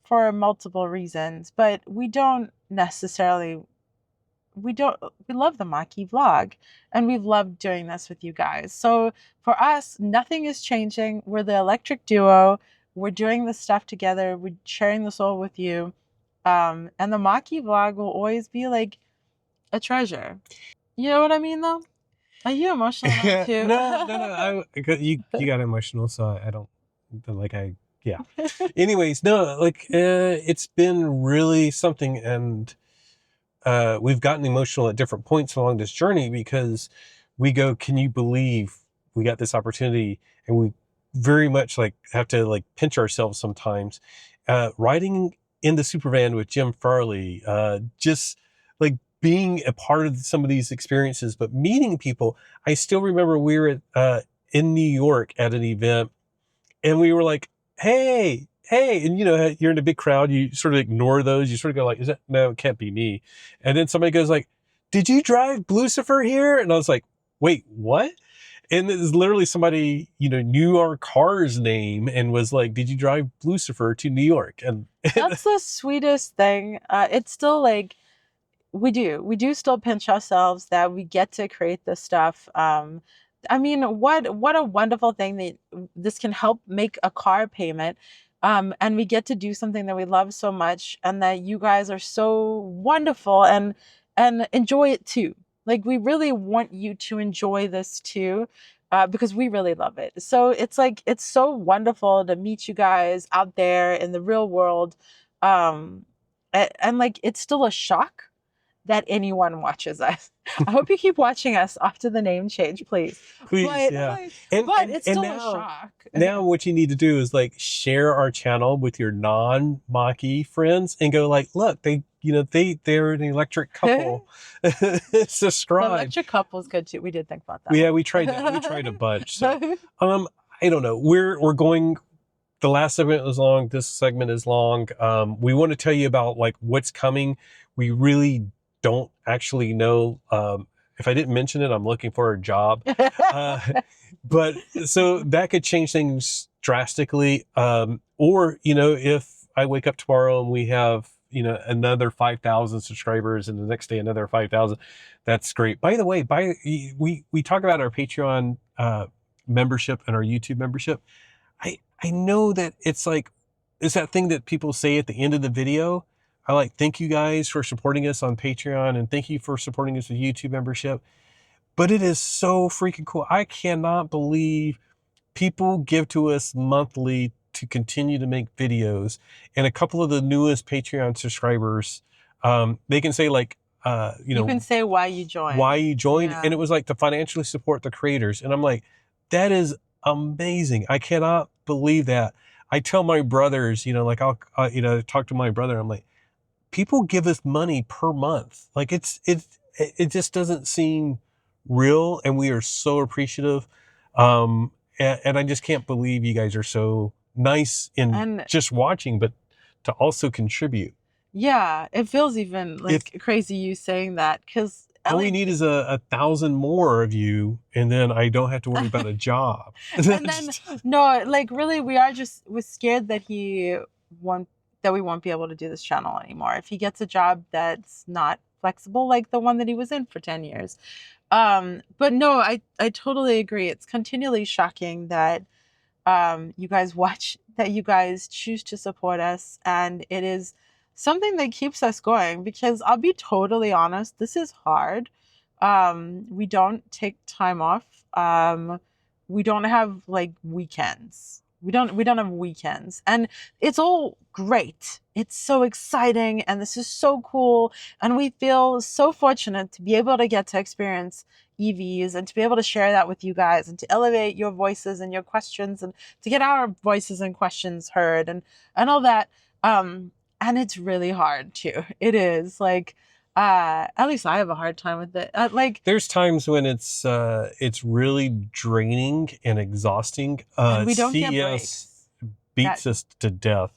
for multiple reasons, but we don't necessarily. We love the Mach-E vlog, and we've loved doing this with you guys. So for us, nothing is changing. We're the electric duo. We're doing this stuff together. We're sharing this all with you. And the Mach-E vlog will always be like a treasure. You know what I mean, though? Are you emotional now, too? No. You got emotional, so I don't, like, yeah. Anyways, no, like, it's been really something, and we've gotten emotional at different points along this journey, because we go, can you believe we got this opportunity? And we very much like have to like pinch ourselves sometimes. Riding in the super van with Jim Farley, just like being a part of some of these experiences, but meeting people. I still remember we were in New York at an event, and we were like, hey, and you're in a big crowd, you sort of ignore those, you sort of go like, no, it can't be me. And then somebody goes like, did you drive Lucifer here? And I was like, wait, what? And it was literally somebody, knew our car's name and was like, did you drive Lucifer to New York? And That's the sweetest thing. It's still like, we do still pinch ourselves that we get to create this stuff. I mean, what a wonderful thing that this can help make a car payment. And we get to do something that we love so much, and that you guys are so wonderful and enjoy it too. Like, we really want you to enjoy this too, because we really love it. So it's like, it's so wonderful to meet you guys out there in the real world. And like, it's still a shock. that anyone watches us. I hope you keep watching us after the name change, please. Please, But, yeah. but it's still a now, shock. now what you need to do is like share our channel with your non-Mach-E friends and go like, look, they're an electric couple. The Subscribe. electric couple's good too. We did think about that. Yeah, we tried that. We tried a bunch. So, I don't know. We're going. The last segment was long. This segment is long. We want to tell you about like what's coming. We really don't actually know. If I didn't mention it, I'm looking for a job. But so that could change things drastically. Or, if I wake up tomorrow and we have, another 5,000 subscribers and the next day another 5,000, that's great. By the way, we talk about our Patreon membership and our YouTube membership. I know that it's that thing that people say at the end of the video. I thank you guys for supporting us on Patreon and thank you for supporting us with YouTube membership. But it is so freaking cool. I cannot believe people give to us monthly to continue to make videos. And a couple of the newest Patreon subscribers, they can say you can say why you joined. Yeah. And it was to financially support the creators. And I'm like, that is amazing. I cannot believe that. I tell my brothers, I'll talk to my brother. I'm like, people give us money per month. It just doesn't seem real. And we are so appreciative. And I just can't believe you guys are so nice in just watching, but to also contribute. Yeah. It feels even crazy you saying that because all we need is 1,000 more of you, and then I don't have to worry about a job. And then really, we're scared that we won't be able to do this channel anymore if he gets a job that's not flexible like the one that he was in for 10 years. But no, I totally agree. It's continually shocking that you guys watch, that you guys choose to support us, and it is something that keeps us going because I'll be totally honest, this is hard. We don't take time off. We don't have weekends. We don't have weekends, and it's all great. It's so exciting, and this is so cool, and we feel so fortunate to be able to get to experience EVs and to be able to share that with you guys and to elevate your voices and your questions and to get our voices and questions heard and all that. And it's really hard too. It is at least I have a hard time with it. There's times when it's really draining and exhausting. And we don't CES get breaks. Beats us to death.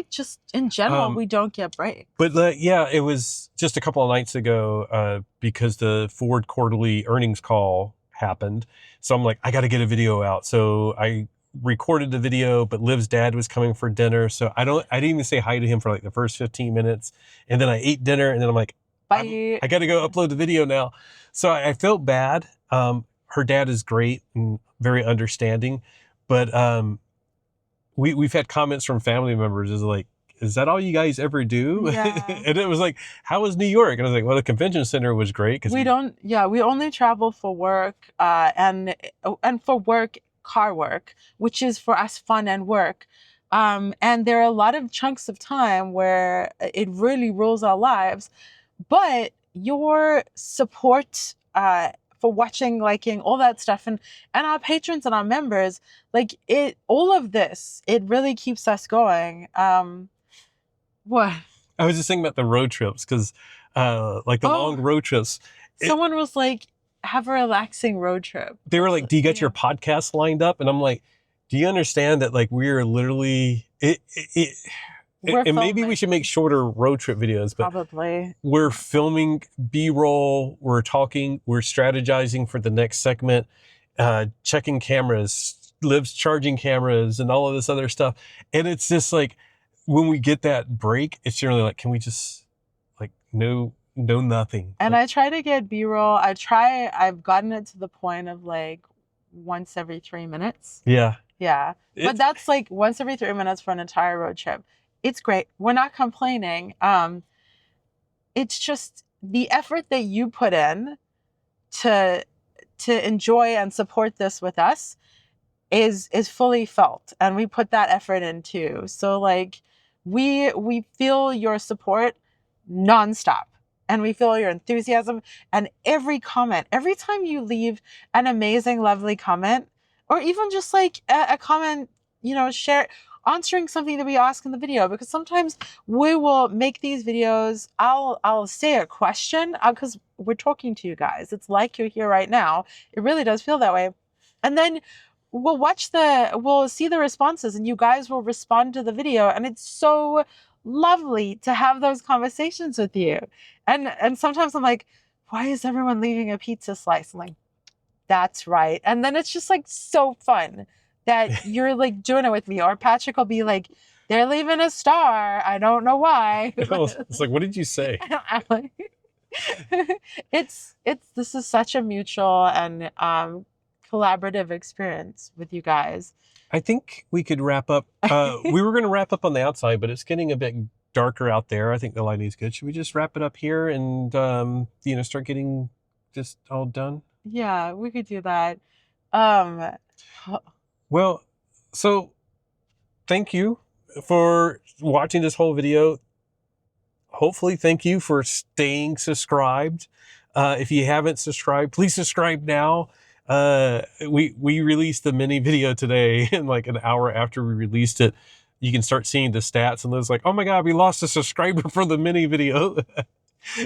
Just in general, we don't get breaks. But it was just a couple of nights ago because the Ford quarterly earnings call happened. So I'm like, I got to get a video out. So I recorded the video, but Liv's dad was coming for dinner. So I didn't even say hi to him for the first 15 minutes. And then I ate dinner and then I'm like, bye. I got to go upload the video now. So I felt bad. Her dad is great and very understanding, but we've had comments from family members is that all you guys ever do? Yeah. And it was how was New York? And I was like, well, the convention center was great. We only travel for work and for work, car work, which is for us fun and work. And there are a lot of chunks of time where it really rules our lives. But your support for watching, liking, all that stuff, and our patrons and our members, all of this, it really keeps us going. What? I was just thinking about the road trips because long road trips. Someone was have a relaxing road trip. They were do you get your podcast lined up? And I'm like, do you understand that we're literally and maybe we should make shorter road trip videos, but probably we're filming B-roll, we're talking, we're strategizing for the next segment, checking cameras, Liv's charging cameras and all of this other stuff. And it's just when we get that break, it's generally can we just no nothing. And I try to get B-roll. I've gotten it to the point of once every 3 minutes. Yeah. Yeah. But that's once every 3 minutes for an entire road trip. It's great. We're not complaining. It's just the effort that you put in to enjoy and support this with us is fully felt. And we put that effort in too. So we feel your support nonstop. and we feel your enthusiasm and every comment. Every time you leave an amazing, lovely comment, or even just like a comment, you know, share, answering something that we ask in the video, because sometimes we will make these videos. I'll say a question because we're talking to you guys. It's like you're here right now. It really does feel that way. And then we'll see the responses, and you guys will respond to the video, and it's so lovely to have those conversations with you. And sometimes I'm like, why is everyone leaving a pizza slice? I'm like, that's right. And then it's just like so fun that you're like doing it with me. Or Patrick will be like, they're leaving a star. I don't know why. It's like, what did you say? I'm like, this is such a mutual and collaborative experience with you guys. I think we could wrap up. We were going to wrap up on the outside, but it's getting a bit darker out there. I think the lighting is good. Should we just wrap it up here and, start getting this all done? Yeah, we could do that. Well, so thank you for watching this whole video. Hopefully, thank you for staying subscribed. If you haven't subscribed, please subscribe now. We released the mini video today, and like an hour after we released it, you can start seeing the stats, and there's like, oh my God, we lost a subscriber for the mini video.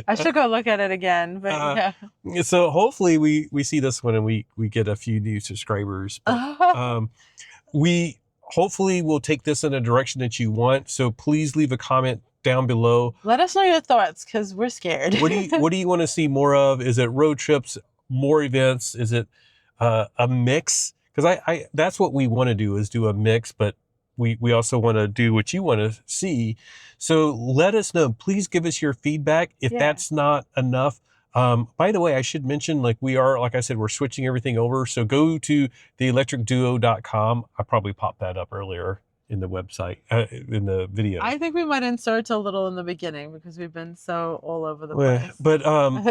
I should go look at it again, but yeah. So hopefully we see this one and we get a few new subscribers. But, we hopefully will take this in a direction that you want. So please leave a comment down below. Let us know your thoughts, because we're scared. What do you want to see more of? Is it road trips, more events? Is it a mix? Because I that's what we want to do, is do a mix, but we also want to do what you want to see. So let us know. Please give us your feedback if that's not enough. By the way, I should mention, like I said, we're switching everything over. So go to theelectricduo.com. I probably popped that up earlier in the website, in the video. I think we might insert a little in the beginning because we've been so all over the place. But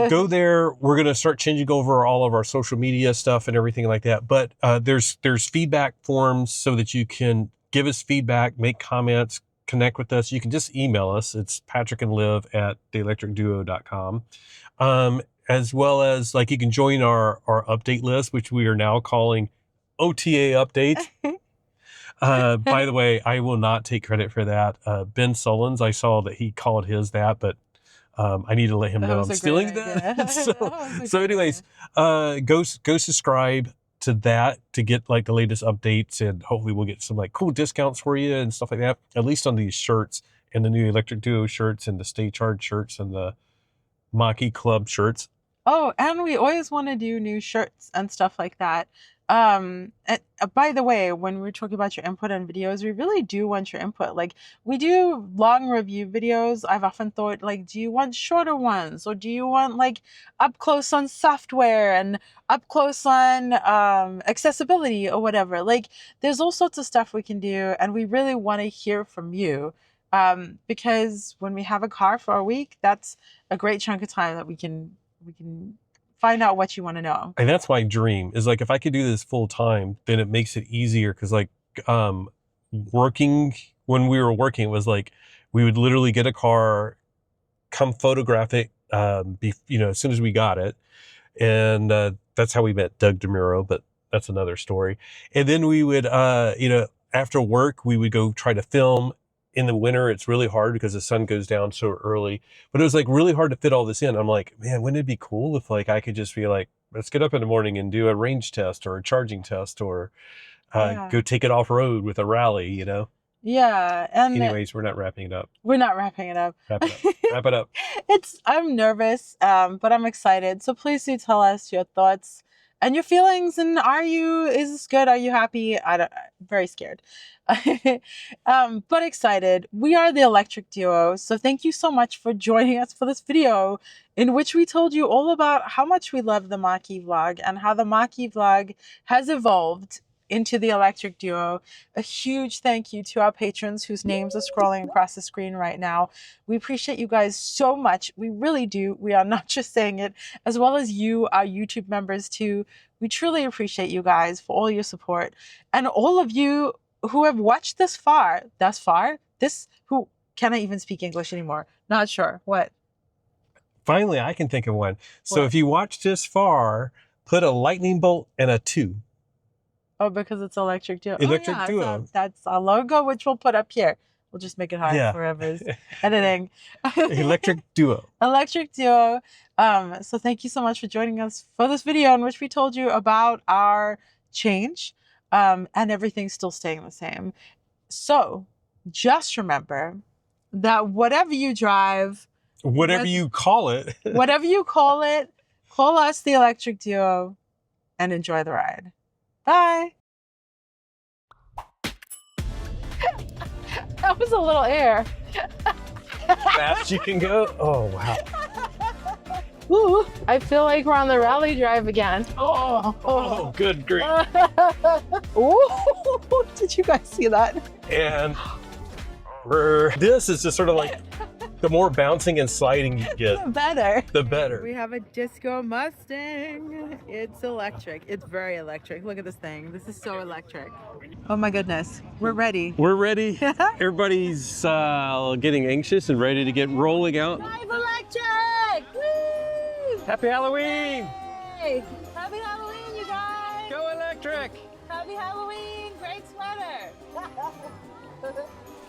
go there. We're going to start changing over all of our social media stuff and everything like that. But there's feedback forms so that you can give us feedback, make comments, connect with us. You can just email us. It's patrickandliv@theelectricduo.com. As well as, like, you can join our update list, which we are now calling OTA update. By the way, I will not take credit for that. Ben Sullins, I saw that he called his that, but I need to let him know I'm stealing that. So anyways, go subscribe to that to get like the latest updates, and hopefully we'll get some like cool discounts for you and stuff like that, at least on these shirts and the new Electric Duo shirts and the Stay Charged shirts and the Mach-E Club shirts. Oh, and we always want to do new shirts and stuff like that. And, by the way, when we're talking about your input on videos, we really do want your input. Like, we do long review videos. I've often thought, like, do you want shorter ones, or do you want like up close on software and up close on accessibility or whatever? Like, there's all sorts of stuff we can do, and we really want to hear from you, because when we have a car for a week, that's a great chunk of time that we can find out what you want to know. And that's my dream, is like, if I could do this full time, then it makes it easier. Cause like, when we were working, it was like, we would literally get a car, come photograph it, as soon as we got it. And, that's how we met Doug DeMuro, but that's another story. And then we would, after work, we would go try to film. In the winter, it's really hard because the sun goes down so early, but it was like really hard to fit all this in. I'm like, man, wouldn't it be cool if like I could just be like, let's get up in the morning and do a range test or a charging test, or go take it off road with a rally, Yeah. And anyways, we're not wrapping it up. We're not wrapping it up. Wrap it up. Wrap it up. I'm nervous, but I'm excited. So please do tell us your thoughts and your feelings. And is this good? Are you happy? I'm very scared. But excited. We are the Electric Duo. So thank you so much for joining us for this video, in which we told you all about how much we love the Mach-E vlog and how the Mach-E vlog has evolved into the Electric Duo. A huge thank you to our patrons whose names are scrolling across the screen right now. We appreciate you guys so much. We really do. We are not just saying it, as well as you, our YouTube members too. We truly appreciate you guys for all your support, and all of you who have watched thus far, who can I even speak English anymore? Not sure. What? Finally, I can think of one. So What? if you watch this far, put a lightning bolt and a 2. Oh, because it's electric duo. Electric oh, yeah, duo. So that's our logo, which we'll put up here. We'll just make it hard Yeah. for whoever's editing. Electric duo. Electric duo. So thank you so much for joining us for this video in which we told you about our change, and everything's still staying the same. So just remember that whatever you drive, Whatever you call it. whatever you call it, call us the Electric Duo and enjoy the ride. Bye. That was a little air. Fast you can go. Oh, wow. Ooh, I feel like we're on the rally drive again. Oh, good grief. Ooh, did you guys see that? And this is just sort of like the more bouncing and sliding you get, Better. the better. We have a disco Mustang. It's electric. It's very electric. Look at this thing. This is so electric. Oh my goodness. We're ready. We're ready. Everybody's getting anxious and ready to get rolling out. Drive electric! Woo! Happy Halloween! Hey! Happy Halloween, you guys! Go electric! Happy Halloween! Great sweater!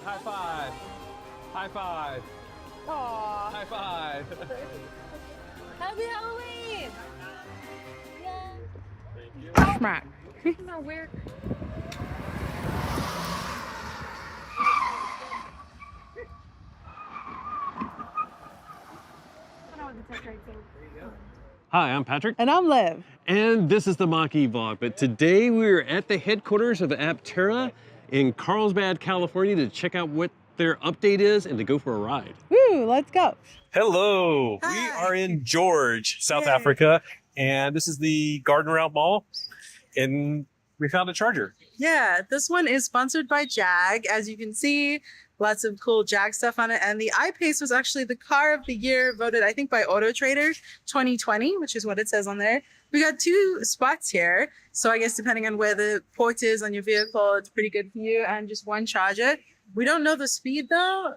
High five! High five! Aww. High five! Happy Halloween! Smack. No, where? Hi, I'm Patrick, And I'm Liv. and this is the Mach-E vlog. But today we're at the headquarters of Aptera in Carlsbad, California to check out what their update is and to go for a ride. Woo, let's go. Hello. Hi. We are in George, South Yay. Africa, and this is the Garden Route Mall, and we found a charger. Yeah, this one is sponsored by Jag. As you can see, lots of cool Jag stuff on it. And the I-Pace was actually the car of the year, voted, I think, by Auto Trader 2020, which is what it says on there. We got 2 spots here. So I guess depending on where the port is on your vehicle, it's pretty good for you. And just 1 charger. We don't know the speed though.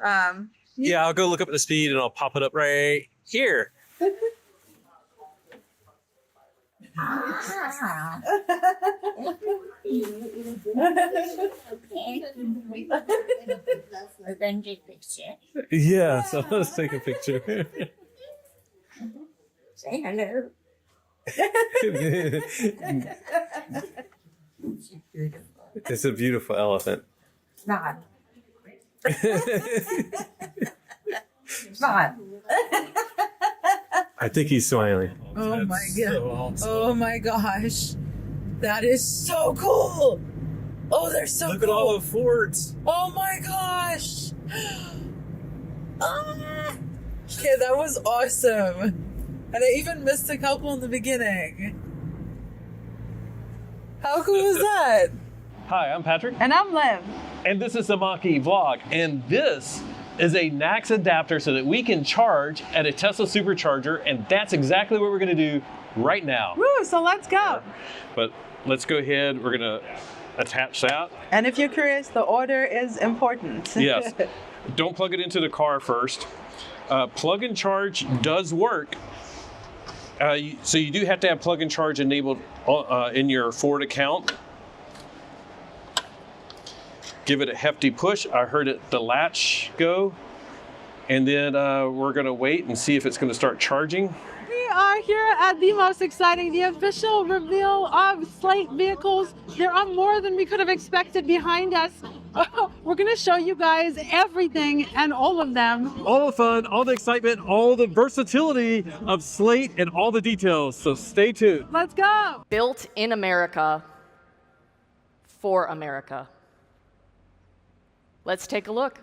Yeah, I'll go look up the speed and I'll pop it up right here. We're going to take a picture. Yeah, so let's take a picture. Say hello. It's a beautiful elephant. Nod. Nod. I think he's smiling. Oh my That's God. so awesome. Oh my gosh. That is so cool. Oh, they're so Look cool. at all the Fords. Oh my gosh. Ah. Okay, that was awesome. And I even missed a couple in the beginning. How cool is that? Hi, I'm Patrick, And I'm Liv. and this is the Mach-E vlog. And this is a NACS adapter so that we can charge at a Tesla supercharger, and that's exactly what we're gonna do right now. Woo, so let's go. But let's go ahead, we're gonna attach that. And if you're curious, the order is important. Yes. Don't plug it into the car first. Plug and charge does work. So you do have to have plug and charge enabled in your Ford account. Give it a hefty push. I heard the latch go. And then we're gonna wait and see if it's gonna start charging. We are here at the most exciting, the official reveal of Slate vehicles. There are more than we could have expected behind us. We're gonna show you guys everything and all of them. All the fun, all the excitement, all the versatility of Slate and all the details. So stay tuned. Let's go. Built in America for America. Let's take a look.